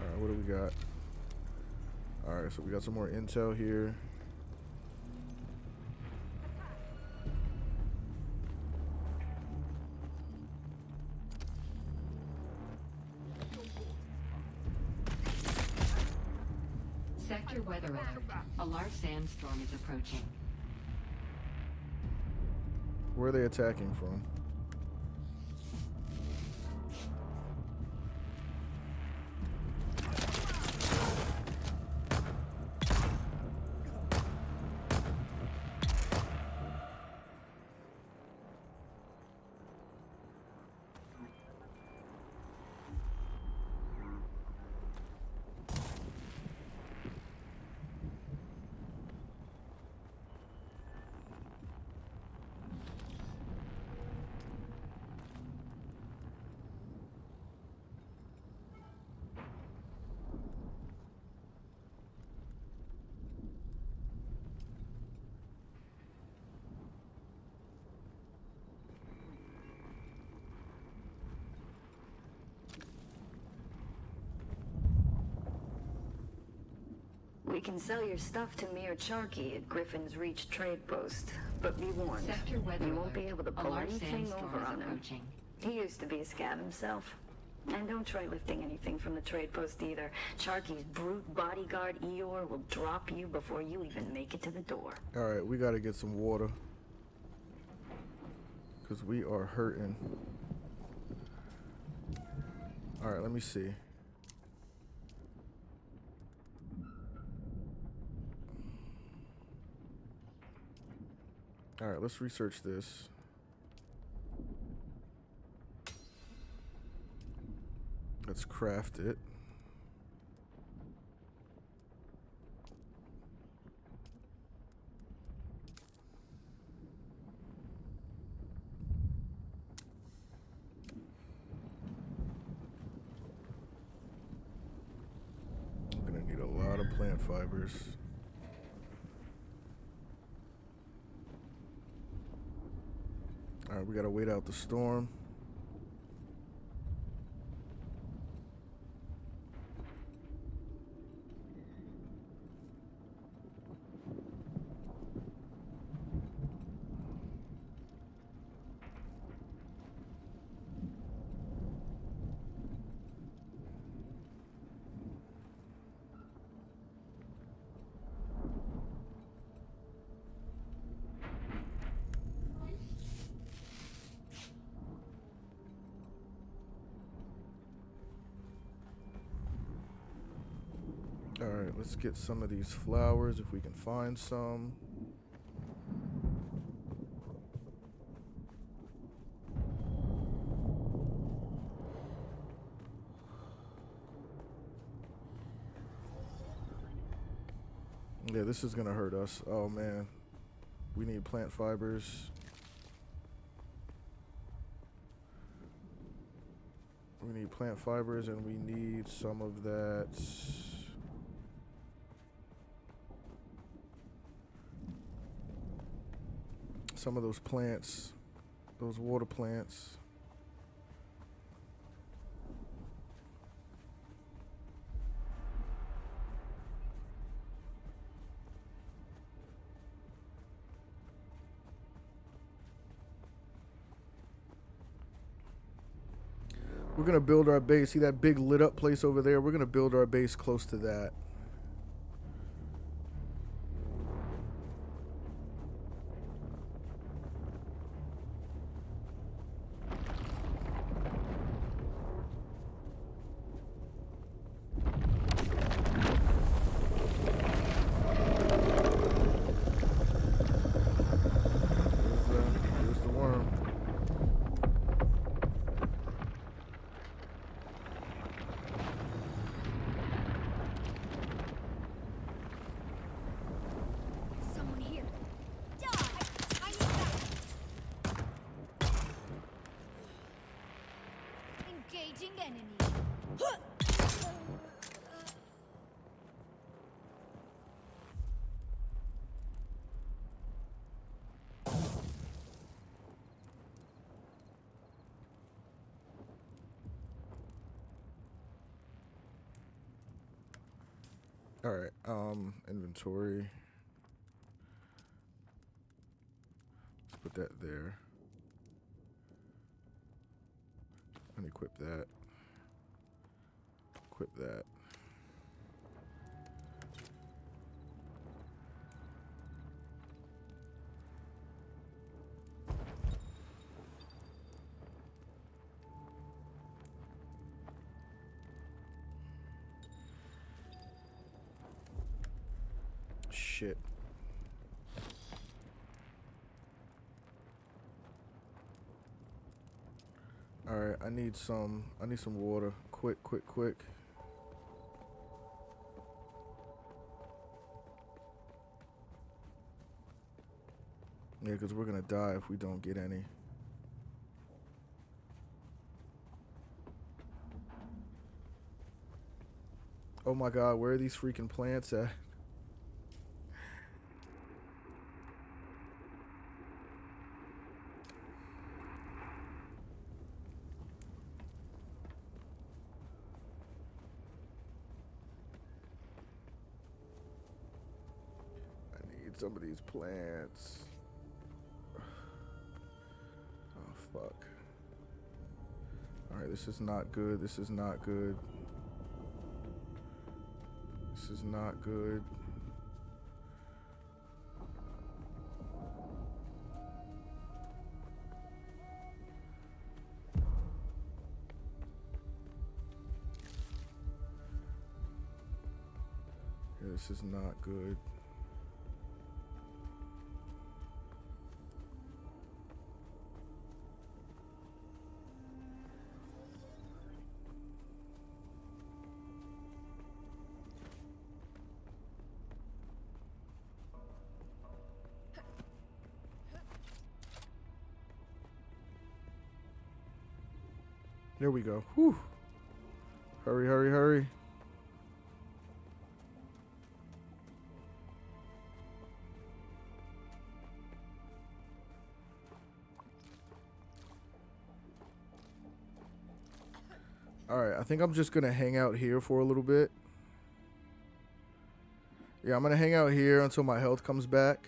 Alright, what do we got? Alright, so we got some more intel here. Sector weather alert. A large sandstorm is approaching. Where are they attacking from? We can sell your stuff to Mir Charky at Griffin's Reach trade post. But be warned, Sector weather you won't alert. be able to A pull large anything sandstorm over is on him. approaching. He used to be a scav himself. And don't try lifting anything from the trade post either. Charky's brute bodyguard Eeyore will drop you before you even make it to the door. Alright, we gotta get some water. Because we are hurting. Alright, let me see. Alright, let's research this. Let's craft it. I'm gonna need a lot of plant fibers. Alright, we gotta wait out the storm. Alright, let's get some of these flowers if we can find some. Yeah, this is gonna hurt us. Oh man. We need plant fibers. We need plant fibers and we need some of that. Some of those plants, those water plants. We're gonna build our base. See that big lit up place over there? We're gonna build our base close to that. Here's the worm. Someone here. Die! I need that. Engaging enemy. All right, inventory. Let's put that there. Unequip that. Equip that. Shit. All right, I need some water. Quick. Yeah, because we're gonna die if we don't get any. Oh my god, where are these freaking plants at? some of these plants. Oh, fuck. Alright, this is not good. This is not good. This is not good. Yeah, this is not good. There we go. Whew. Hurry, hurry, hurry. Alright, I think I'm just going to hang out here for a little bit. Yeah, I'm going to hang out here until my health comes back.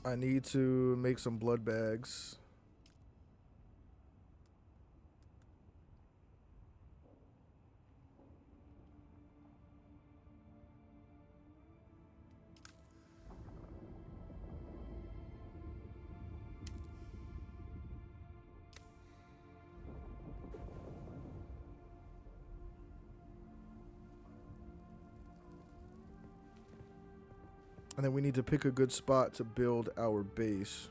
I need to make some blood bags. And then we need to pick a good spot to build our base.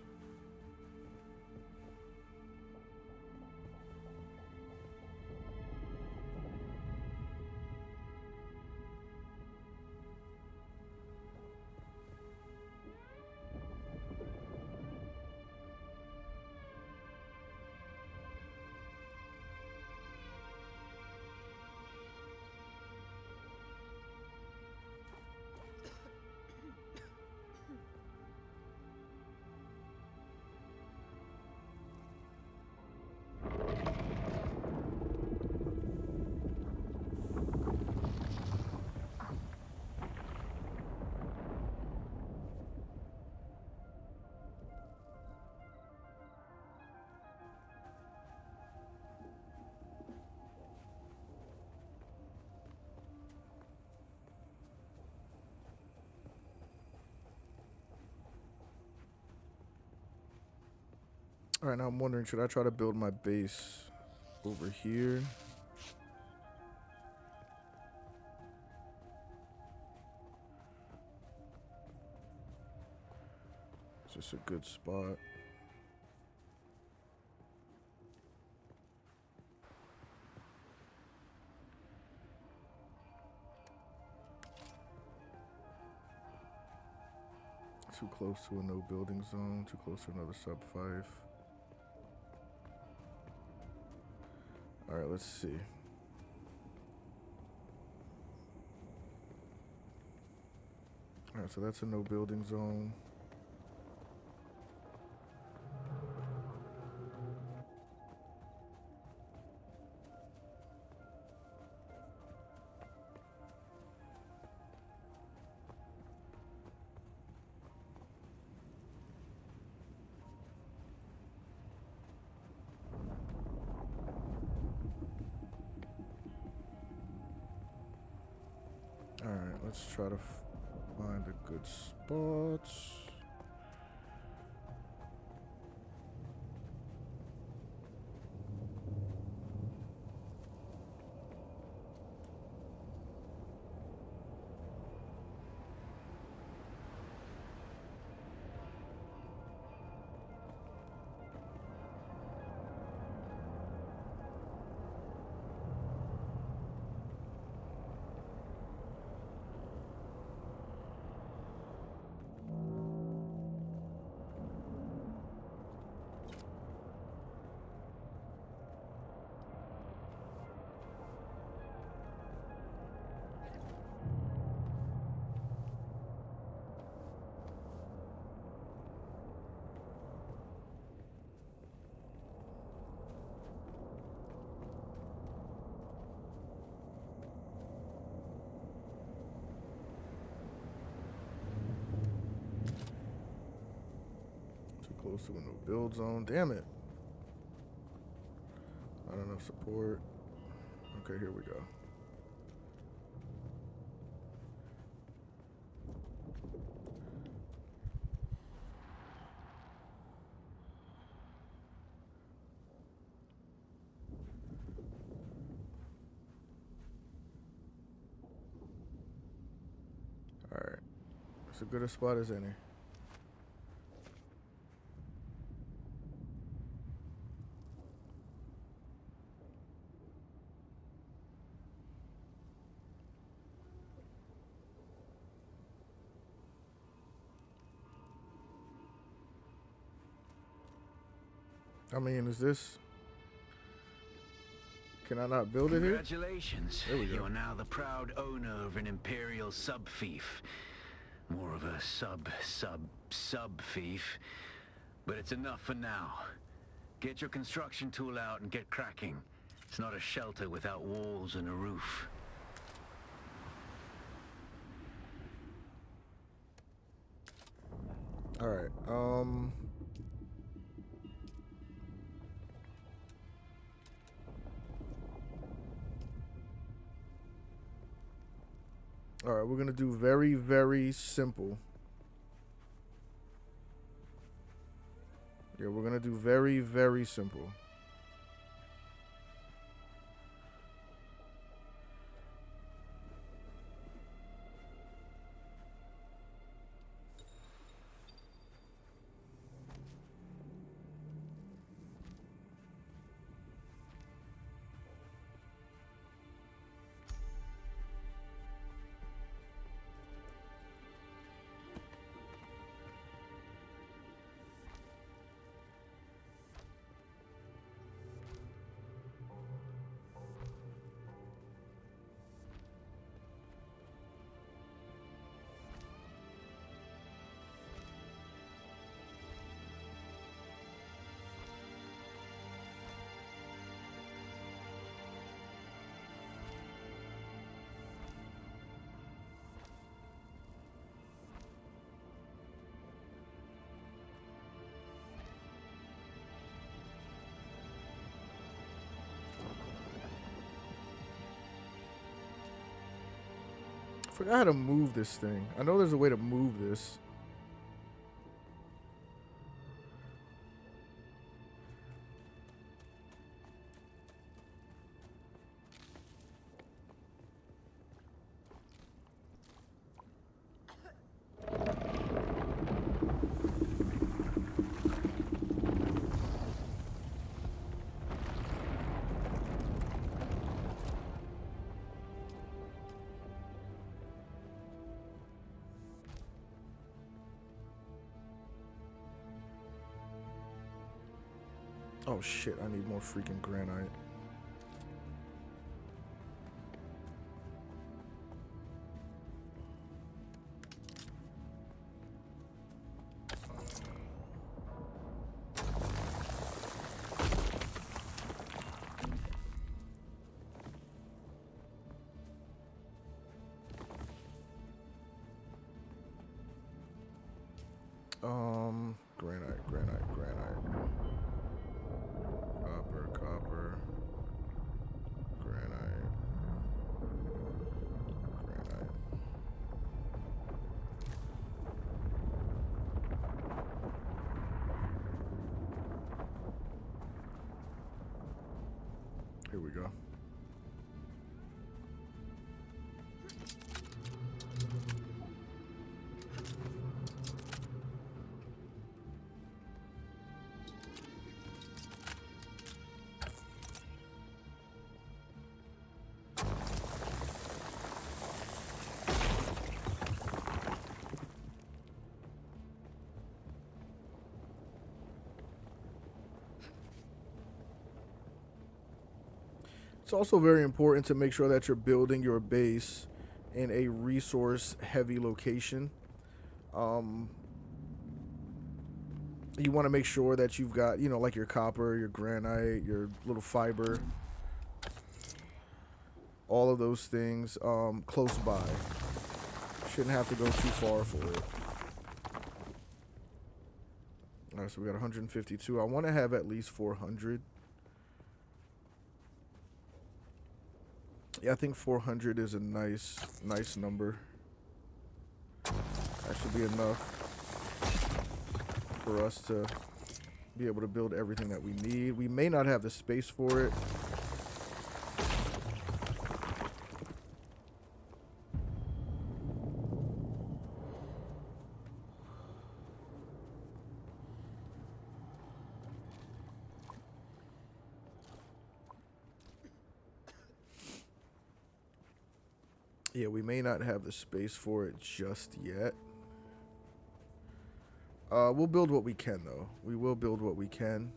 All right, now I'm wondering, should I try to build my base over here? Is this a good spot? Too close to a no building zone, too close to another sub 5. All right, let's see. All right, so that's a no building zone. All right, let's try to find a good spot. close to a new build zone. Damn it. Not enough support. Okay, here we go. Alright. It's as good a spot as any. I mean, is this... Can I not build it here? Congratulations. There we go. You are now the proud owner of an Imperial sub-fief. More of a sub-fief. But it's enough for now. Get your construction tool out and get cracking. It's not a shelter without walls and a roof. Alright, Alright, we're gonna do very, very simple. Yeah, we're gonna do very, very simple. I forgot how to move this thing. I know there's a way to move this. Oh shit, I need more freaking granite. Granite. Copper. Granite. Here we go. It's also very important to make sure that you're building your base in a resource-heavy location. You want to make sure that you've got, you know, like your copper, your granite, your little fiber, all of those things close by. Shouldn't have to go too far for it. All right, so we got 152. I want to have at least 400. Yeah, I think 400 is a nice number. That should be enough for us to be able to build everything that we need. We may not have the space for it. Yeah, we may not have the space for it just yet. We'll build what we can, though. We will build what we can.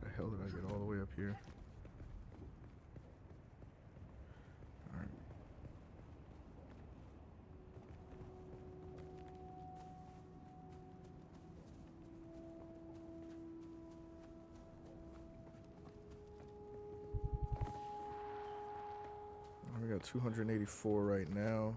The hell did I get all the way up here? All right. We got 284 right now.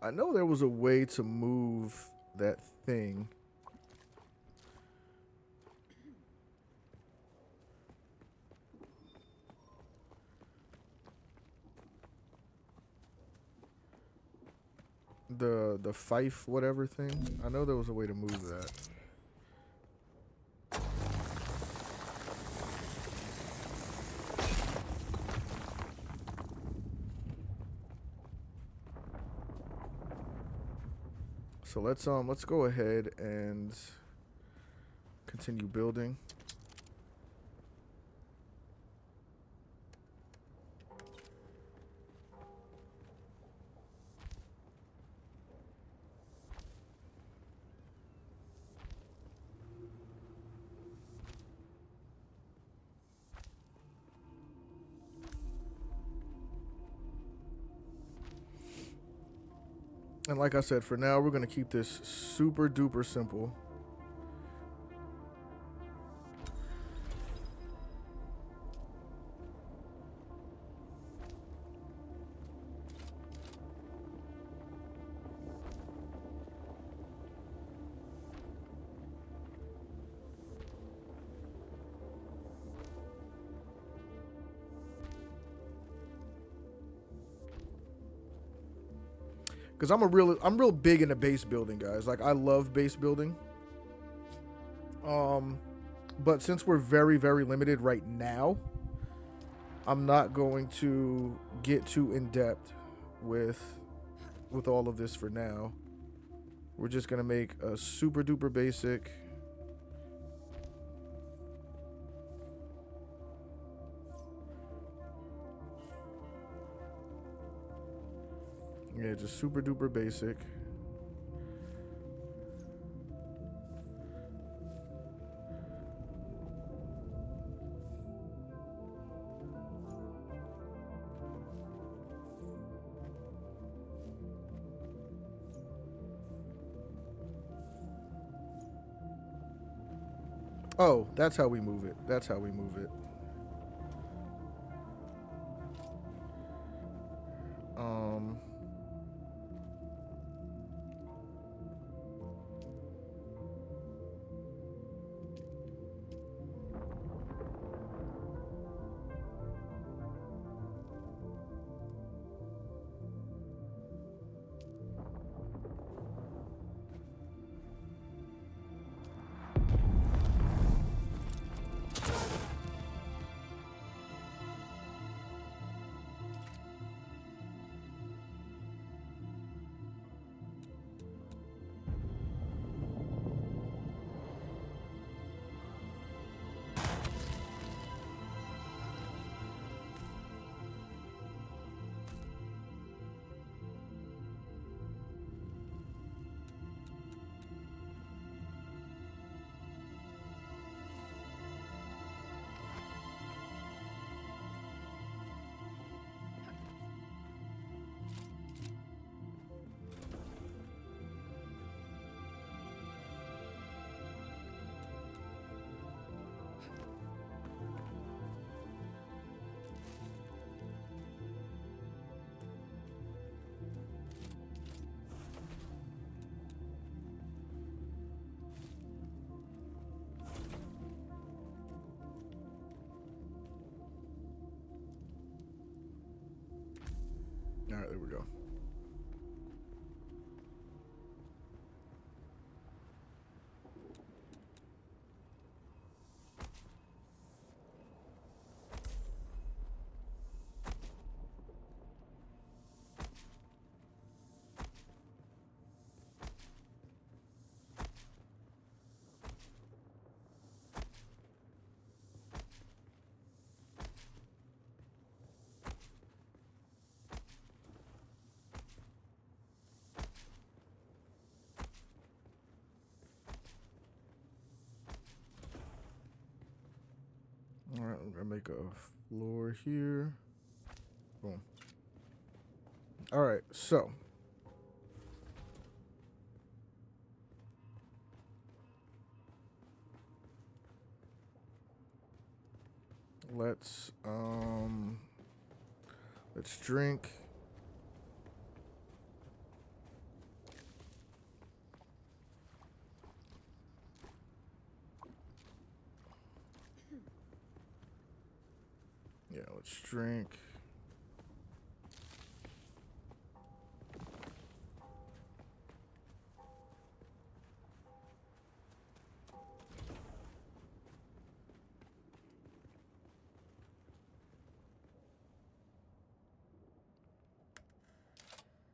I know there was a way to move that thing. The fife whatever thing. I know there was a way to move that. So let's go ahead and continue building. And like I said, for now, we're going to keep this super duper simple. Because I'm real big into base building, guys. Like, I love base building. But since we're very, very limited right now, I'm not going to get too in depth with all of this for now. We're just gonna make a super duper basic. Yeah, just super duper basic. Oh, that's how we move it. That's how we move it. right, there we go. All right, I'm gonna make a floor here. Boom. All right, so let's drink. Yeah, let's drink.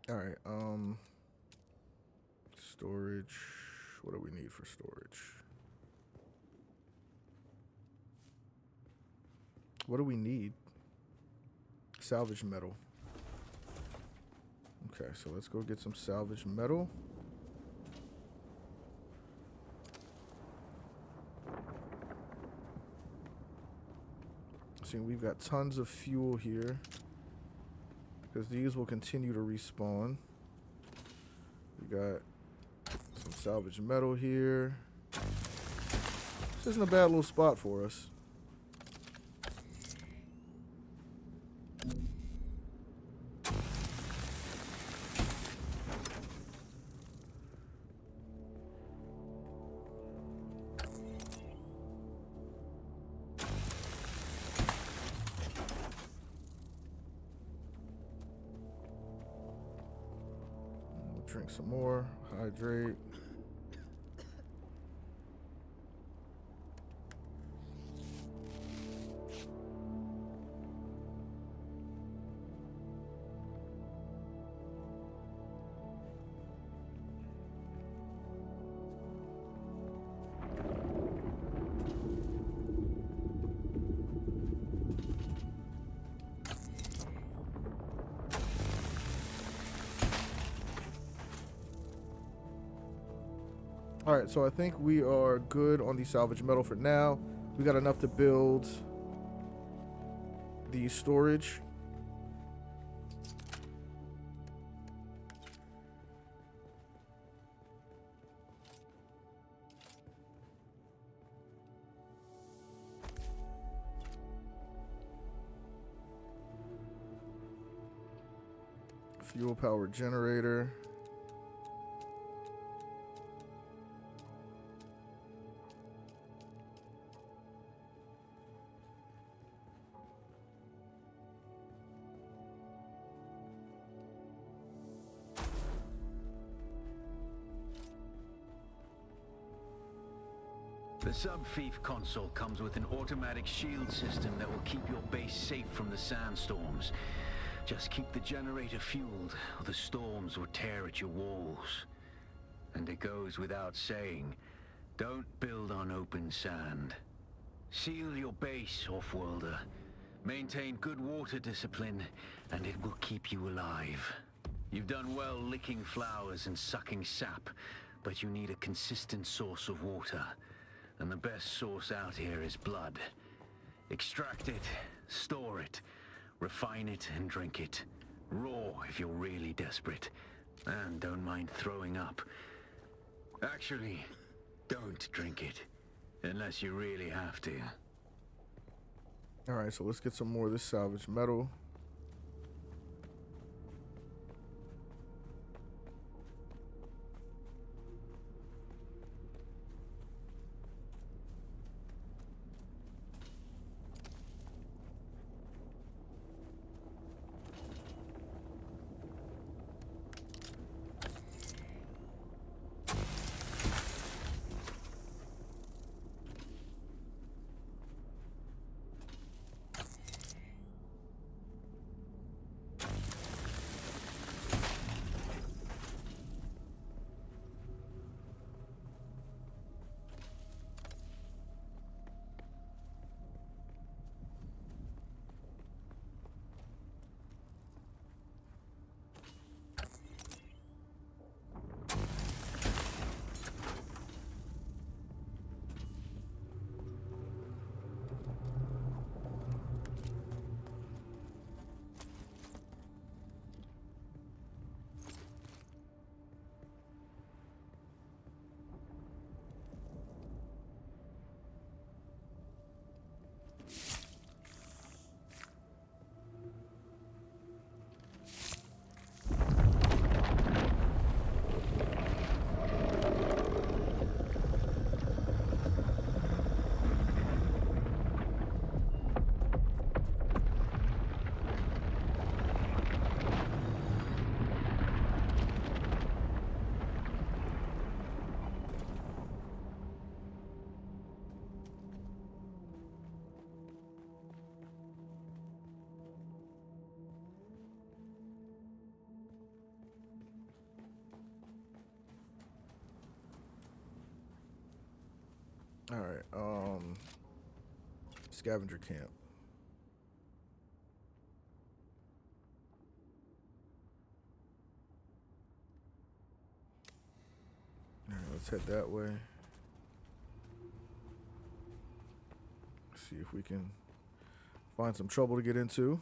All right, storage. What do we need for storage? What do we need? Salvage metal. Okay, so let's go get some salvage metal. See, we've got tons of fuel here because these will continue to respawn. We got some salvage metal here. This isn't a bad little spot for us. Drink some more, hydrate. All right, so I think we are good on the salvage metal for now. We got enough to build the storage. Fuel powered generator. The sub-thief console comes with an automatic shield system that will keep your base safe from the sandstorms. Just keep the generator fueled, or the storms will tear at your walls. And it goes without saying, don't build on open sand. Seal your base, off-worlder. Maintain good water discipline, and it will keep you alive. You've done well licking flowers and sucking sap, but you need a consistent source of water. And the best source out here is blood. Extract it, store it, refine it, and drink it. Raw if you're really desperate. And don't mind throwing up. Actually, don't drink it. Unless you really have to. Alright, so let's get some more of this salvage metal. All right. Scavenger camp. All right, let's head that way. See if we can find some trouble to get into.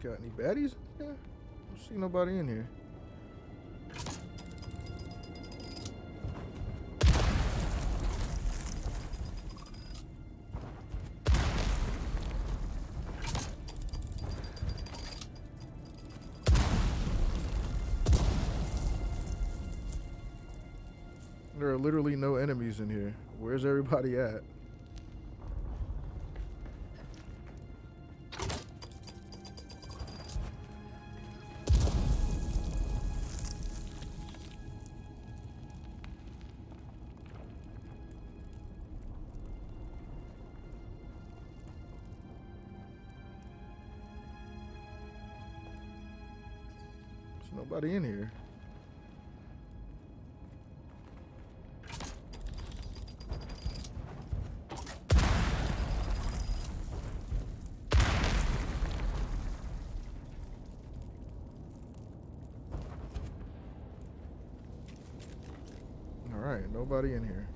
Got any baddies? Yeah. Don't see nobody in here. There are literally no enemies in here. Where's everybody at? There's nobody in here. Alright, nobody in here.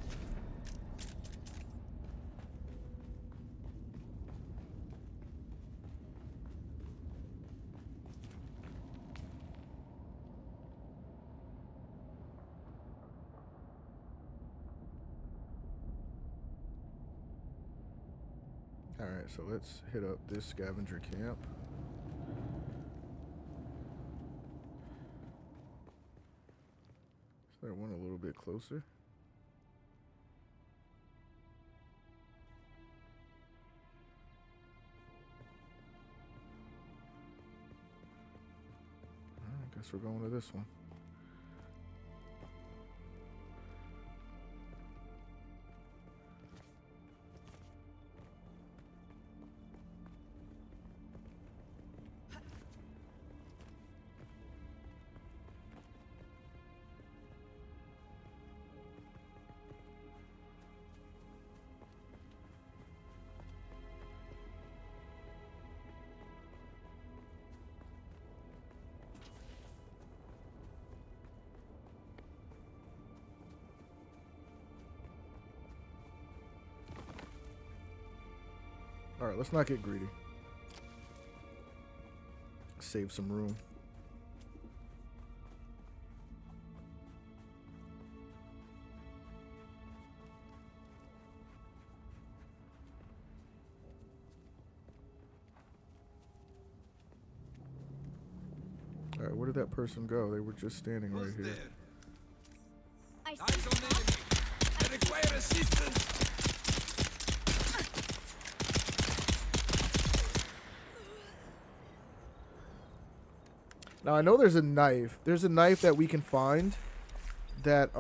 Alright, so let's hit up this scavenger camp. Is there one a little bit closer? I guess we're going to this one. Alright, let's not get greedy. Save some room. Alright, where did that person go? They were just standing right here. I require assistance. Now I know there's a knife. There's a knife that we can find that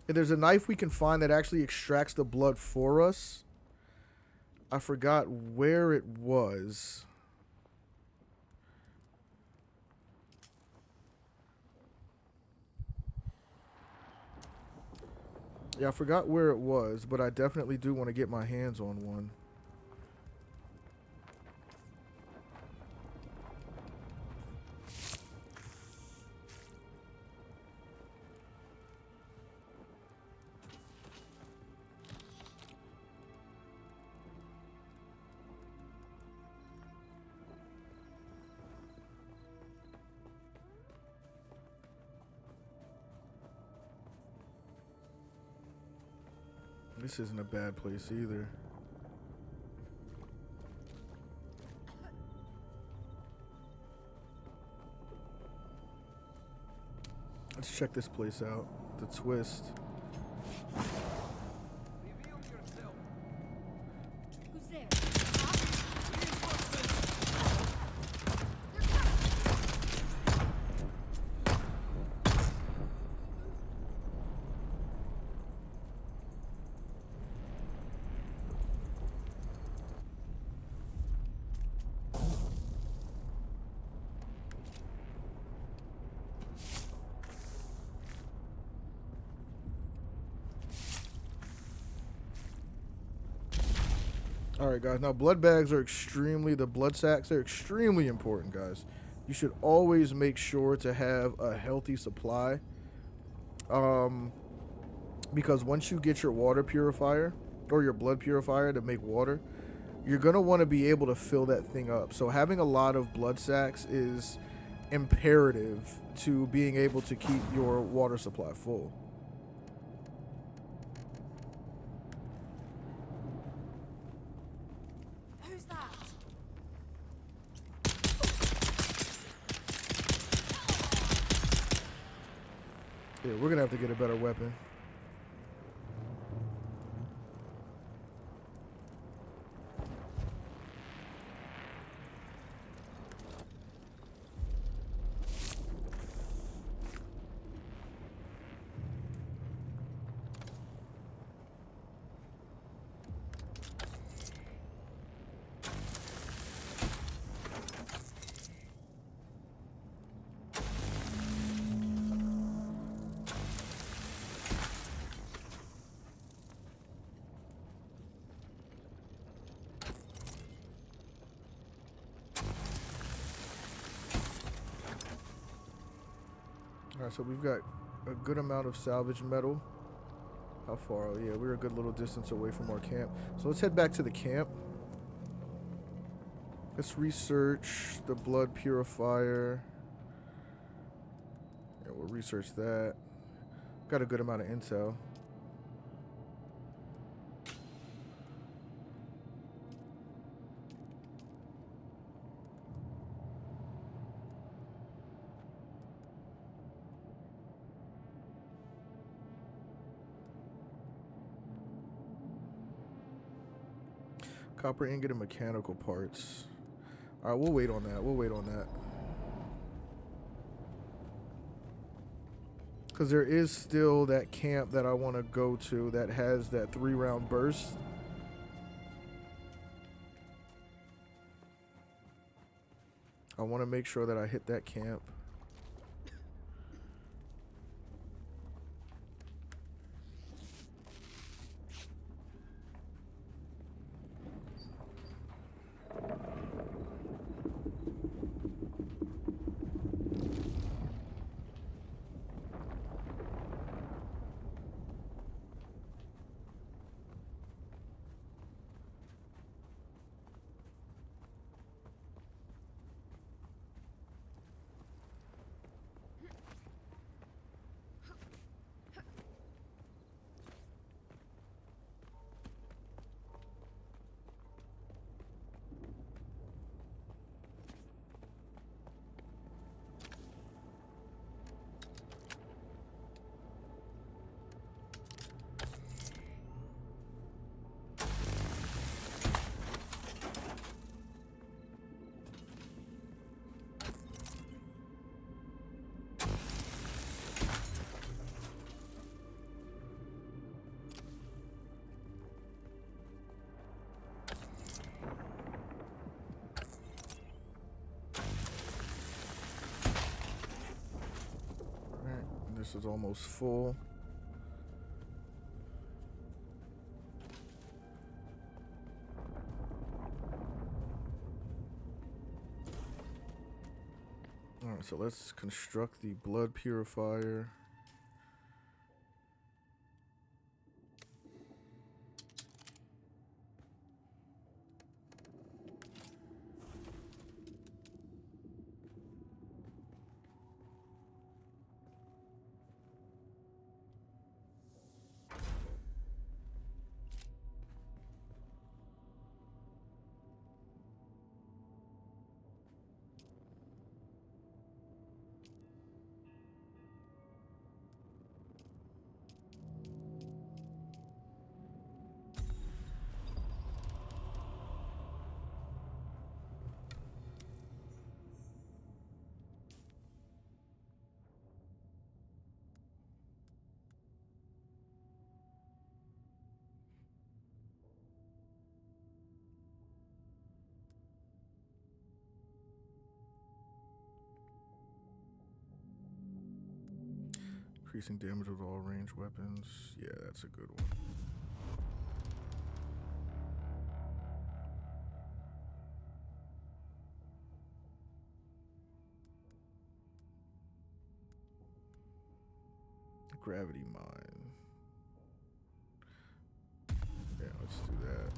there's a knife we can find that actually extracts the blood for us. I forgot where it was. Yeah, I forgot where it was, but I definitely do want to get my hands on one. This isn't a bad place either. Let's check this place out. The twist. Reveal yourself. Who's there? Alright guys, now blood bags are the blood sacks are extremely important, guys. You should always make sure to have a healthy supply. Because once you get your water purifier, or your blood purifier to make water, you're going to want to be able to fill that thing up. So having a lot of blood sacks is imperative to being able to keep your water supply full. Who's that? Yeah, we're going to have to get a better weapon. Alright, so we've got a good amount of salvage metal. How far? Oh, yeah, we're a good little distance away from our camp. So let's head back to the camp. Let's research the blood purifier. Yeah, we'll research that. Got a good amount of intel. Copper ingot and mechanical parts. Alright, we'll wait on that. We'll wait on that. Because there is still that camp that I want to go to that has that 3-round burst. I want to make sure that I hit that camp. This is almost full. Alright, so let's construct the blood purifier. Increasing damage with all ranged weapons. Yeah, that's a good one. Gravity mine. Yeah, let's do that.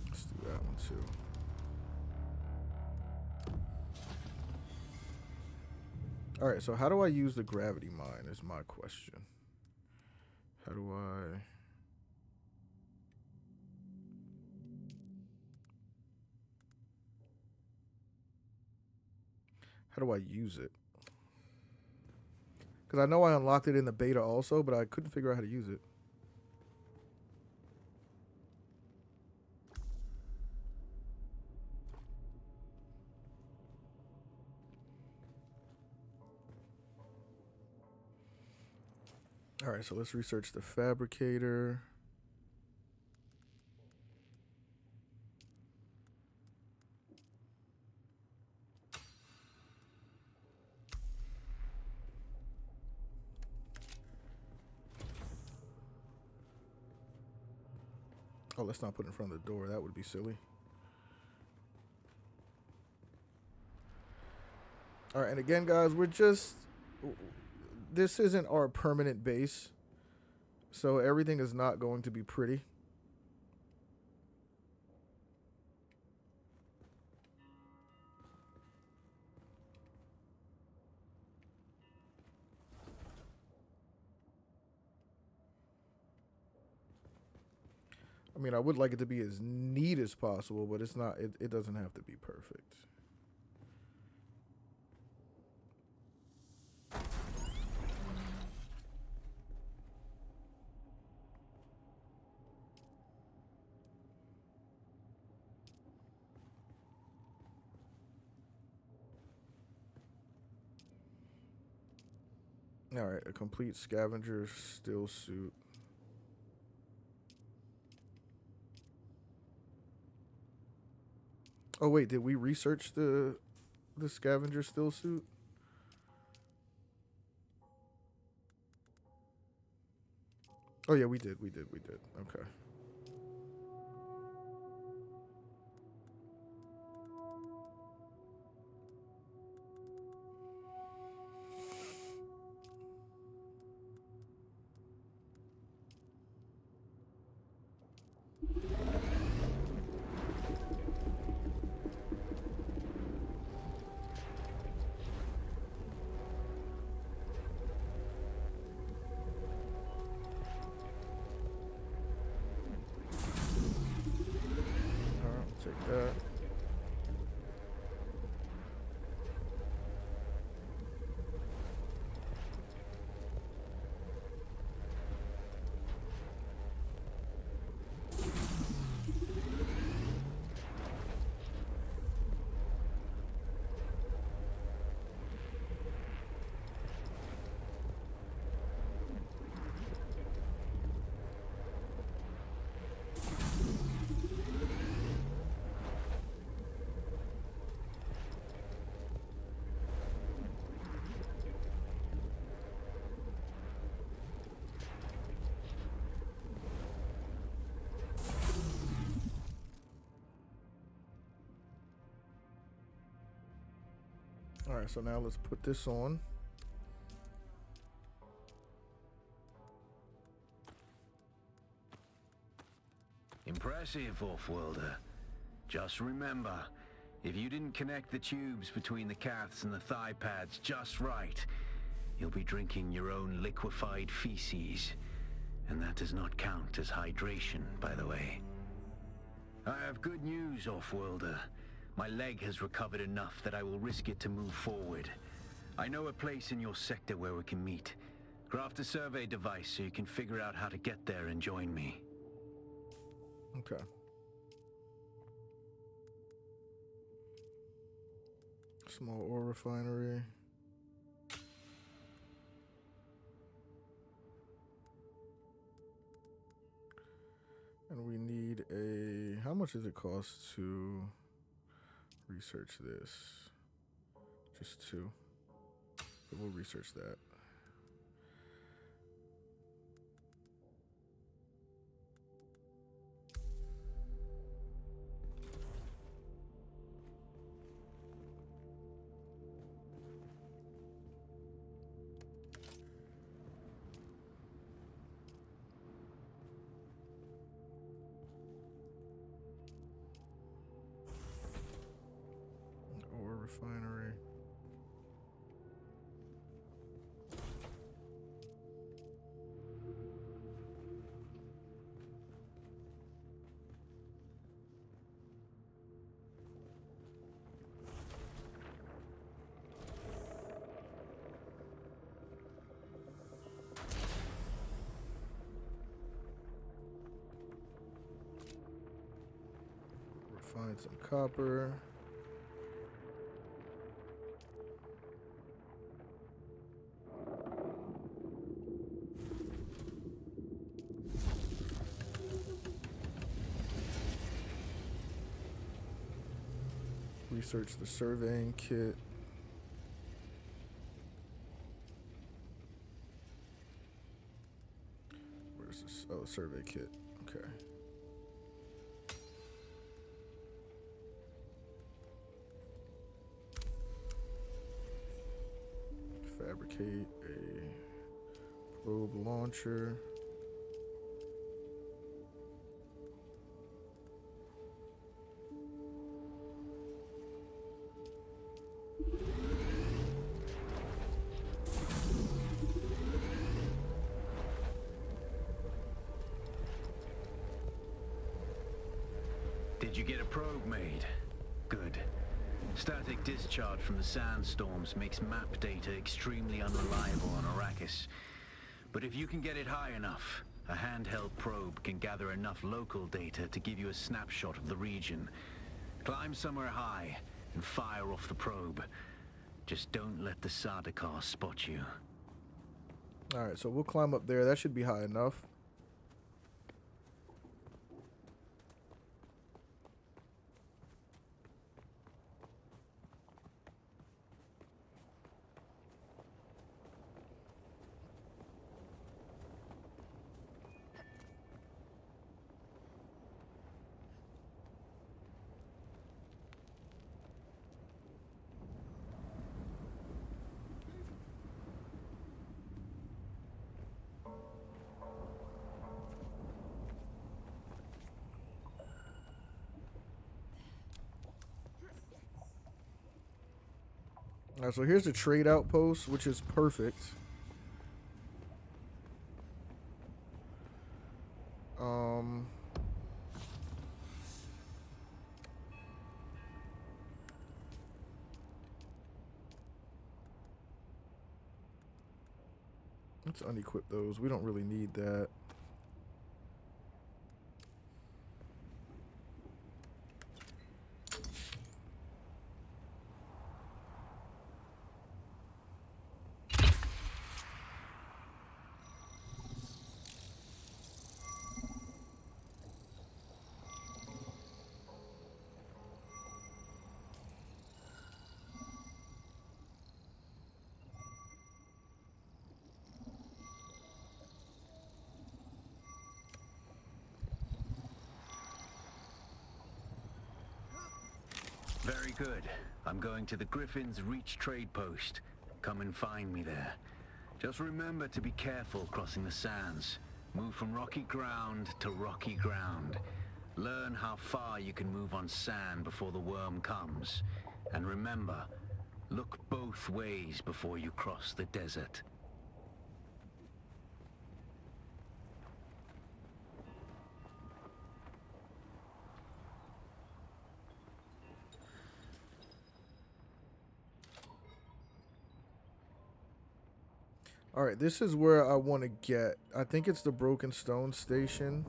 Let's do that one too. All right, so how do I use the gravity mine is my question. How do I use it? Because I know I unlocked it in the beta also, but I couldn't figure out how to use it. All right, so let's research the fabricator. Oh, let's not put it in front of the door. That would be silly. All right, and again, guys, this isn't our permanent base, so everything is not going to be pretty. I mean, I would like it to be as neat as possible, but it's not. It doesn't have to be perfect. All right, a complete scavenger still suit. Oh wait, did we research the scavenger still suit? Oh yeah, we did. Okay. Alright, so now let's put this on. Impressive, Off-Worlder. Just remember, if you didn't connect the tubes between the calves and the thigh pads just right, you'll be drinking your own liquefied feces. And that does not count as hydration, by the way. I have good news, Off-Worlder. My leg has recovered enough that I will risk it to move forward. I know a place in your sector where we can meet. Craft a survey device so you can figure out how to get there and join me. Okay. Small ore refinery. And we need a... How much does it cost to research this? Just 2. But we'll research that. Ore refinery. Refine some copper. Research the surveying kit. Where's this? Oh, survey kit. Okay. Fabricate a probe launcher. Did you get a probe made? Good. Static discharge from the sandstorms makes map data extremely unreliable on Arrakis. But if you can get it high enough, a handheld probe can gather enough local data to give you a snapshot of the region. Climb somewhere high and fire off the probe. Just don't let the Sardaukar spot you. Alright, so we'll climb up there. That should be high enough. Alright, so here's the trade outpost, which is perfect. Let's unequip those. We don't really need that. Very good. I'm going to the Griffin's Reach trade post. Come and find me there. Just remember to be careful crossing the sands. Move from rocky ground to rocky ground. Learn how far you can move on sand before the worm comes. And remember, look both ways before you cross the desert. All right, this is where I want to get. I think it's the Broken Stone Station.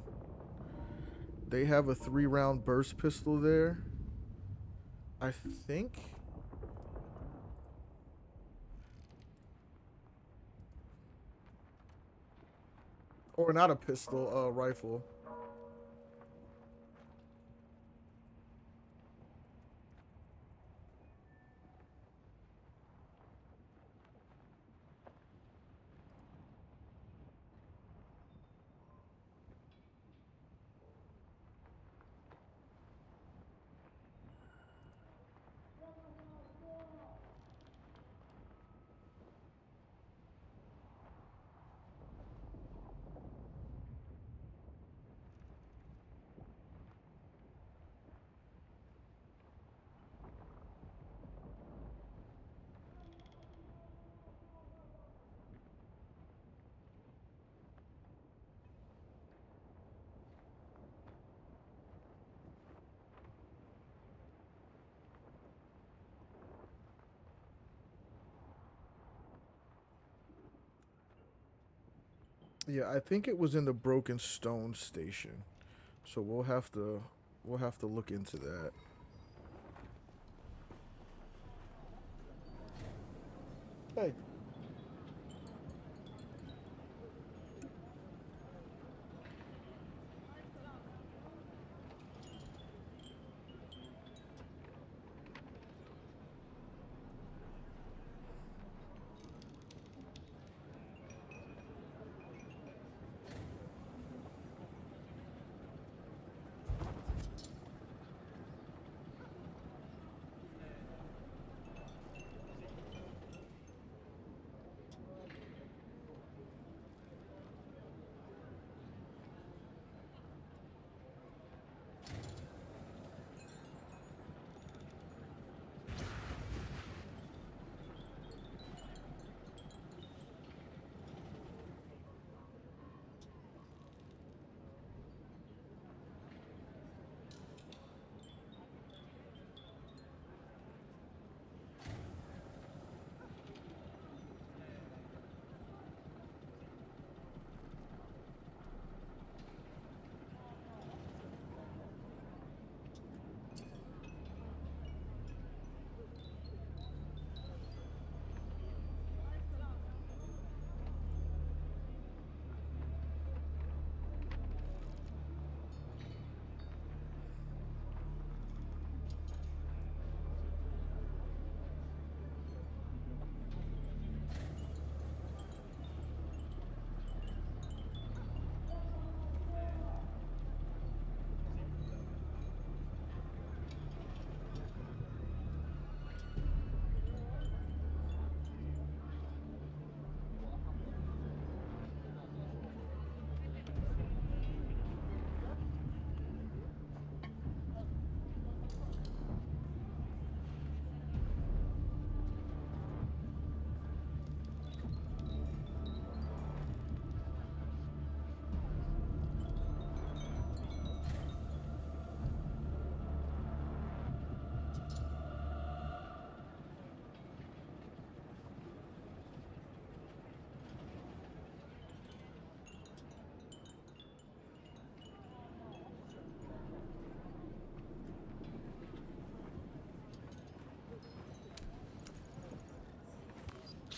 They have a 3-round burst pistol there. I think. Or not a pistol, a rifle. Yeah, I think it was in the Broken Stone Station. So we'll have to look into that. Hey.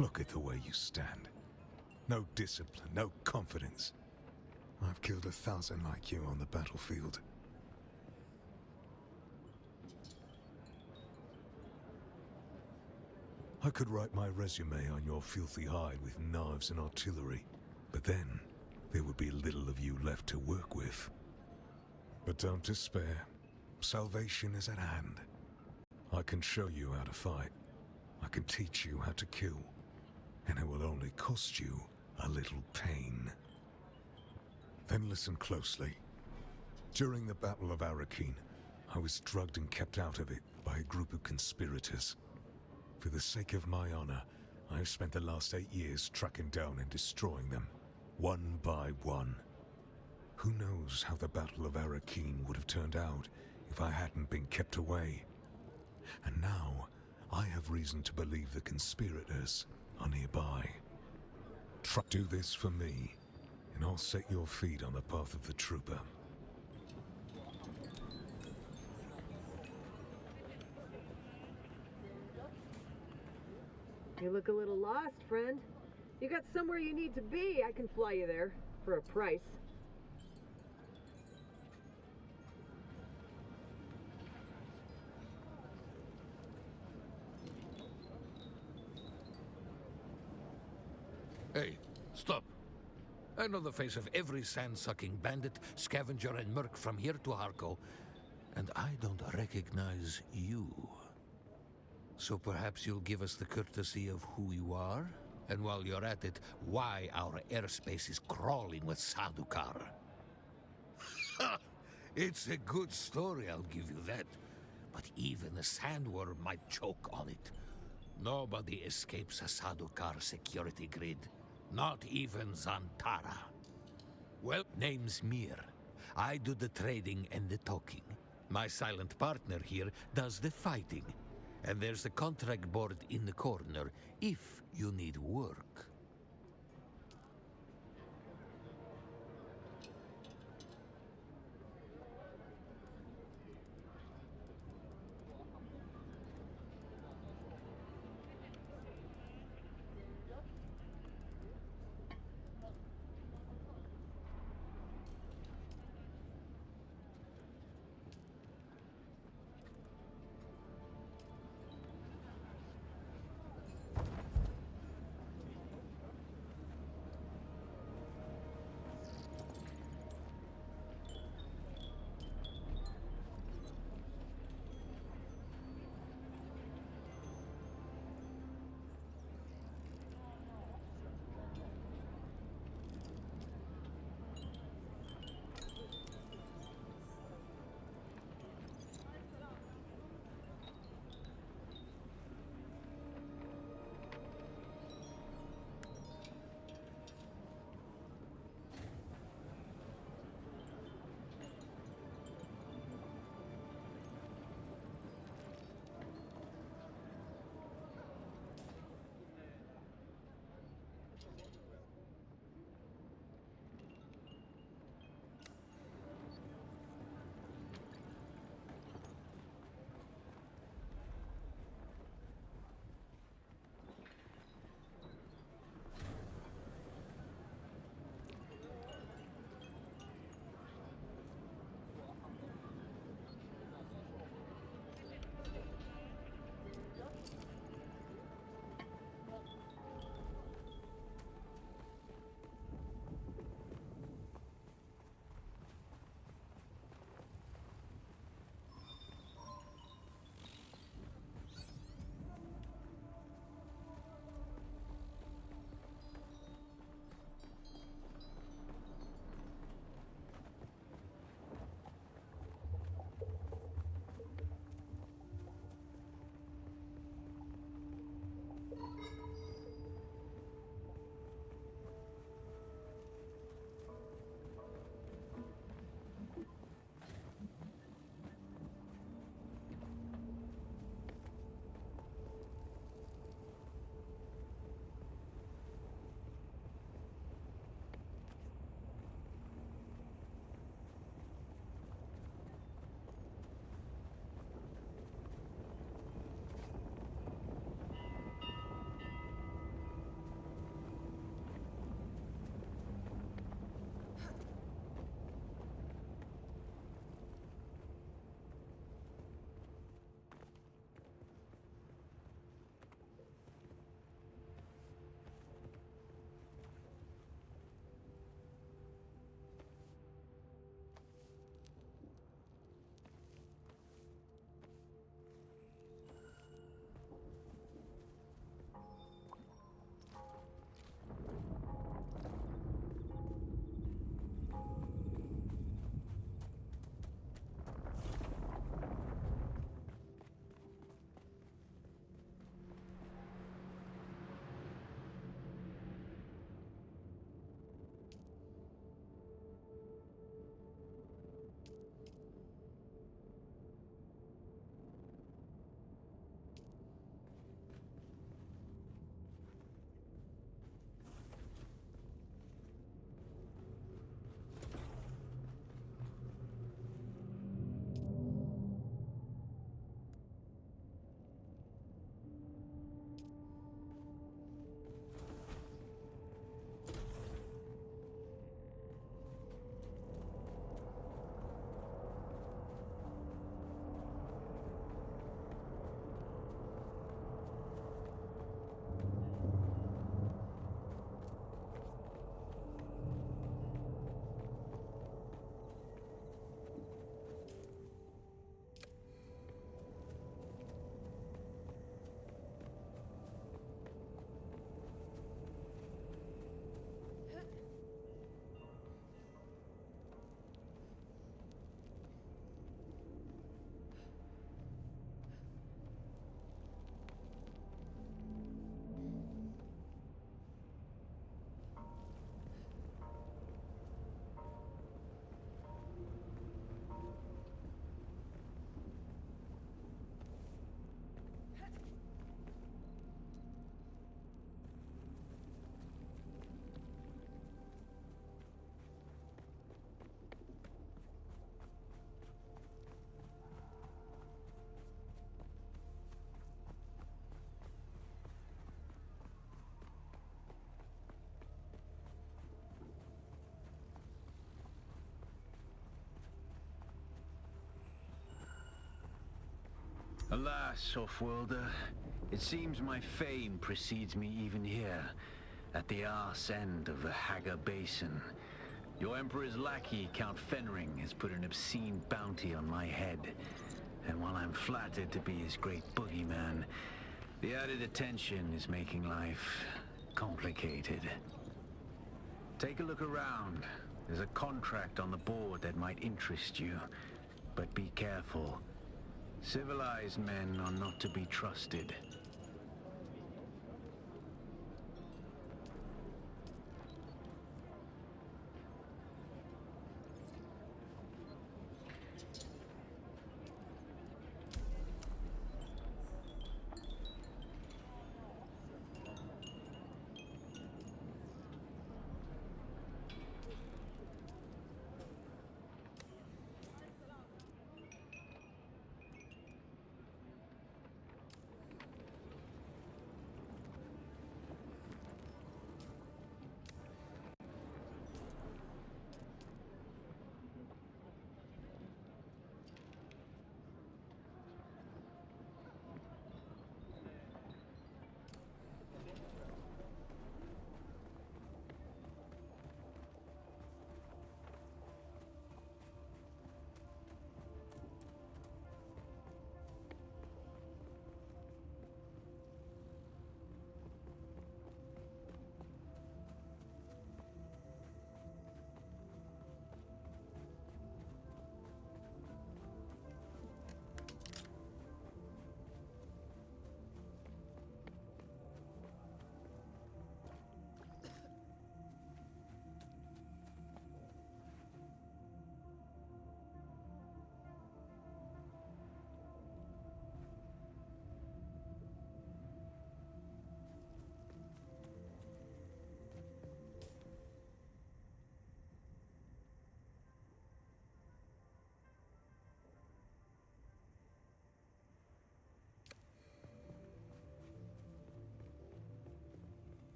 Look at the way you stand. No discipline, no confidence. I've killed 1,000 like you on the battlefield. I could write my resume on your filthy hide with knives and artillery, but then there would be little of you left to work with. But don't despair. Salvation is at hand. I can show you how to fight. I can teach you how to kill. And it will only cost you a little pain. Then listen closely. During the Battle of Arrakis, I was drugged and kept out of it by a group of conspirators. For the sake of my honor, I have spent the last 8 years tracking down and destroying them, one by one. Who knows how the Battle of Arrakis would have turned out if I hadn't been kept away. And now, I have reason to believe the conspirators are nearby. Do this for me, and I'll set your feet on the path of the trooper. You look a little lost, friend. You got somewhere you need to be. I can fly you there, for a price. Hey, stop. I know the face of every sand-sucking bandit, scavenger, and merc from here to Harko, and I don't recognize you. So perhaps you'll give us the courtesy of who you are? And while you're at it, why our airspace is crawling with Sadukar. It's a good story, I'll give you that. But even a sandworm might choke on it. Nobody escapes a Sadukar security grid. Not even Zantara. Well, name's Mir. I do the trading and the talking. My silent partner here does the fighting. And there's a contract board in the corner if you need work. Alas, Offworlder, it seems my fame precedes me even here, at the arse end of the Haga Basin. Your Emperor's lackey, Count Fenring, has put an obscene bounty on my head. And while I'm flattered to be his great boogeyman, the added attention is making life complicated. Take a look around. There's a contract on the board that might interest you. But be careful. Civilized men are not to be trusted.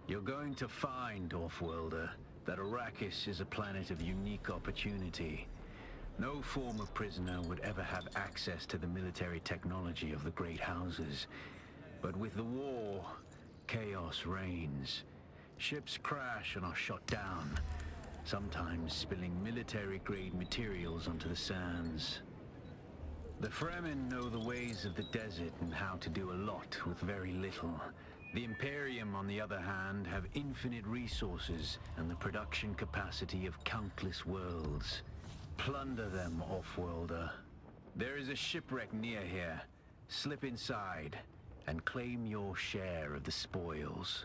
You're going to find, Offworlder, that Arrakis is a planet of unique opportunity. No former prisoner would ever have access to the military technology of the Great Houses. But with the war, chaos reigns. Ships crash and are shot down, sometimes spilling military-grade materials onto the sands. The Fremen know the ways of the desert and how to do a lot with very little. The Imperium, on the other hand, have infinite resources and the production capacity of countless worlds. Plunder them, off-worlder. There is a shipwreck near here. Slip inside and claim your share of the spoils.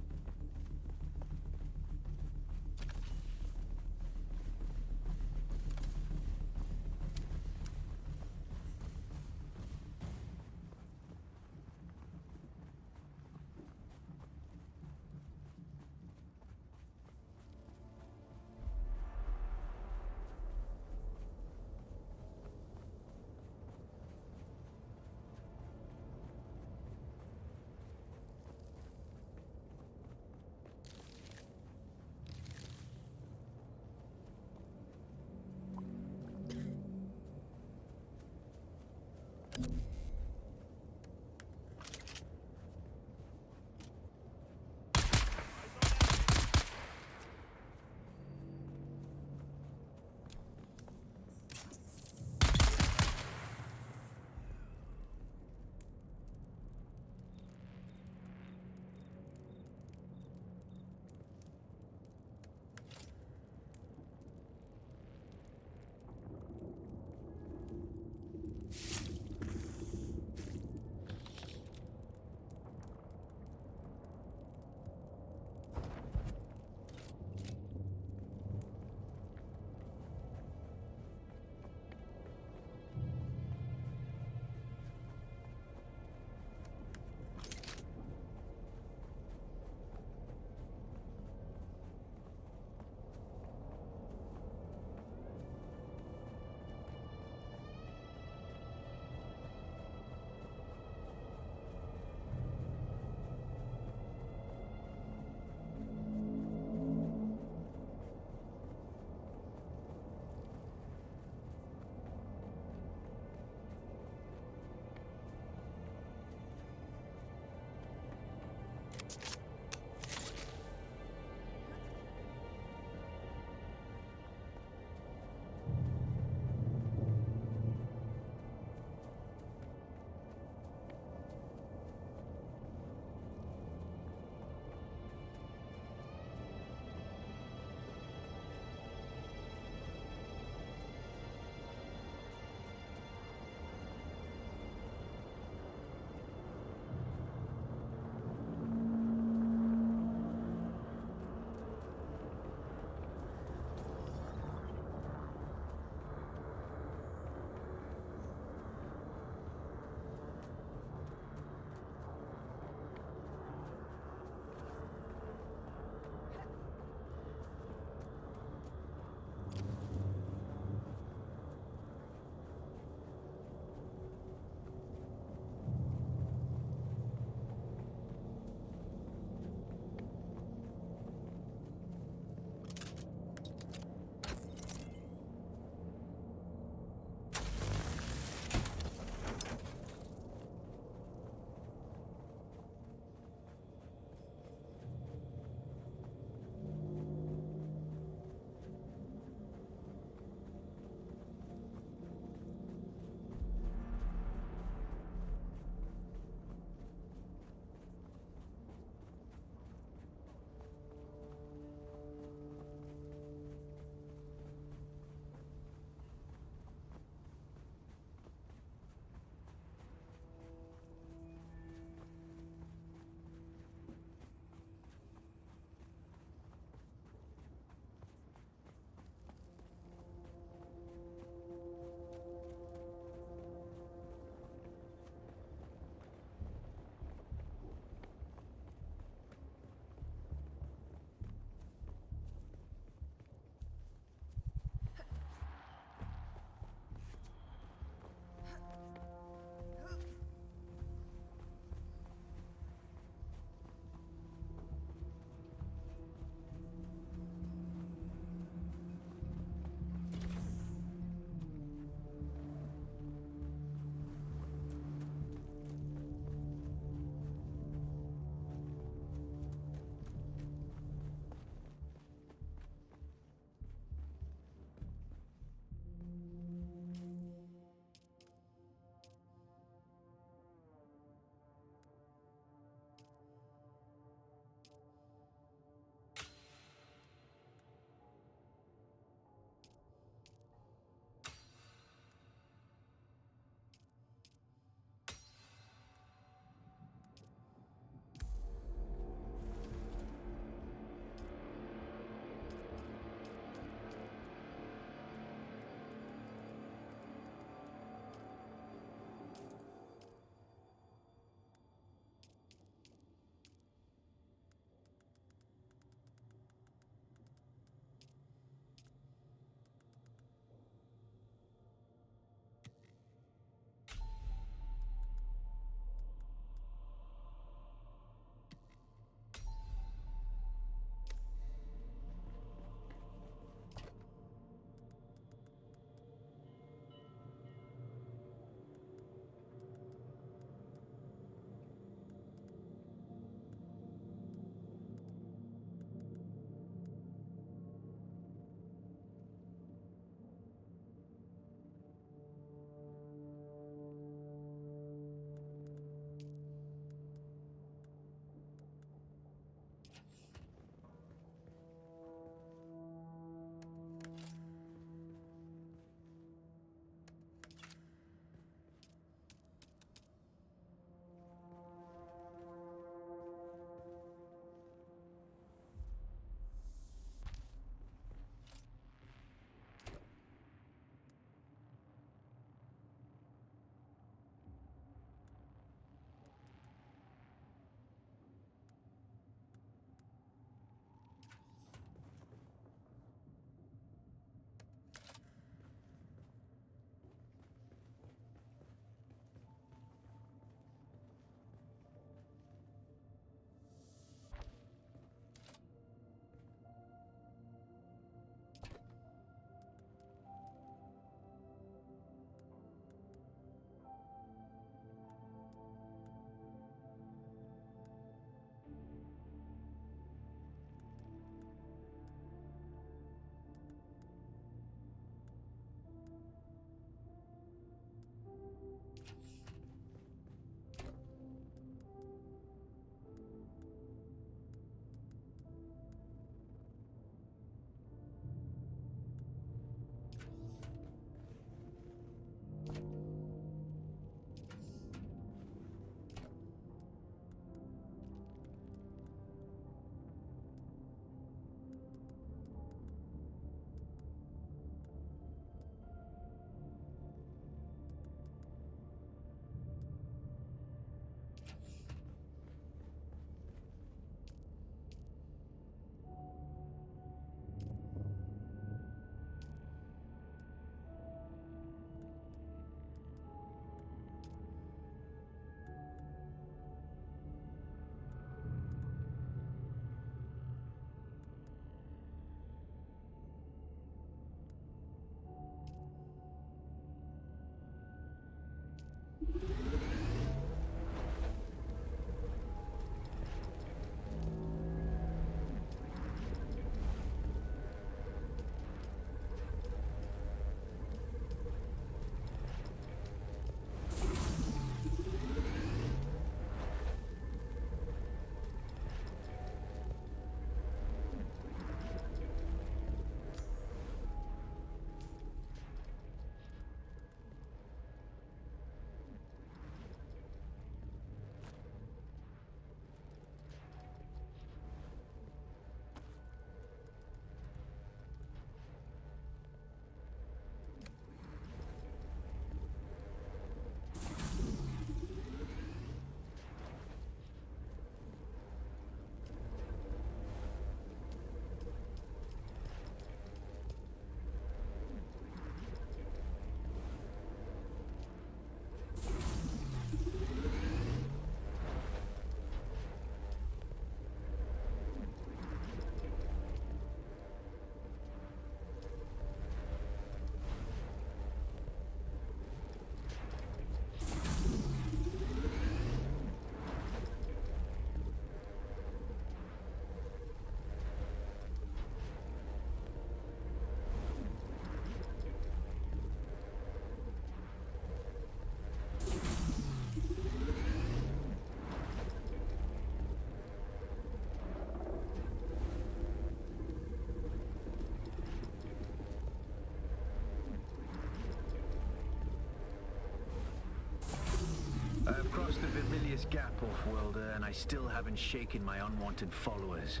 gap, Off-Worlder, and I still haven't shaken my unwanted followers.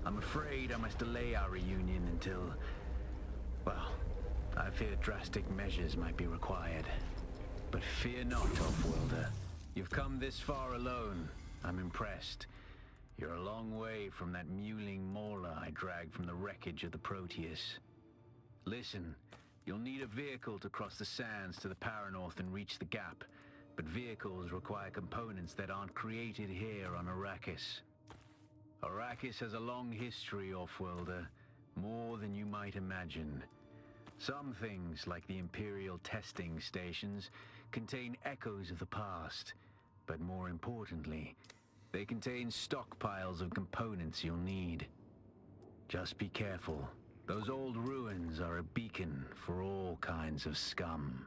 I'm afraid I must delay our reunion until... well, I fear drastic measures might be required. But fear not, Off-Worlder. You've come this far alone. I'm impressed. You're a long way from that mewling mauler I dragged from the wreckage of the Proteus. Listen, you'll need a vehicle to cross the sands to the Paranorth and reach the gap. But vehicles require components that aren't created here on Arrakis. Arrakis has a long history, Off-Worlder. More than you might imagine. Some things, like the Imperial testing stations, contain echoes of the past. But more importantly, they contain stockpiles of components you'll need. Just be careful. Those old ruins are a beacon for all kinds of scum.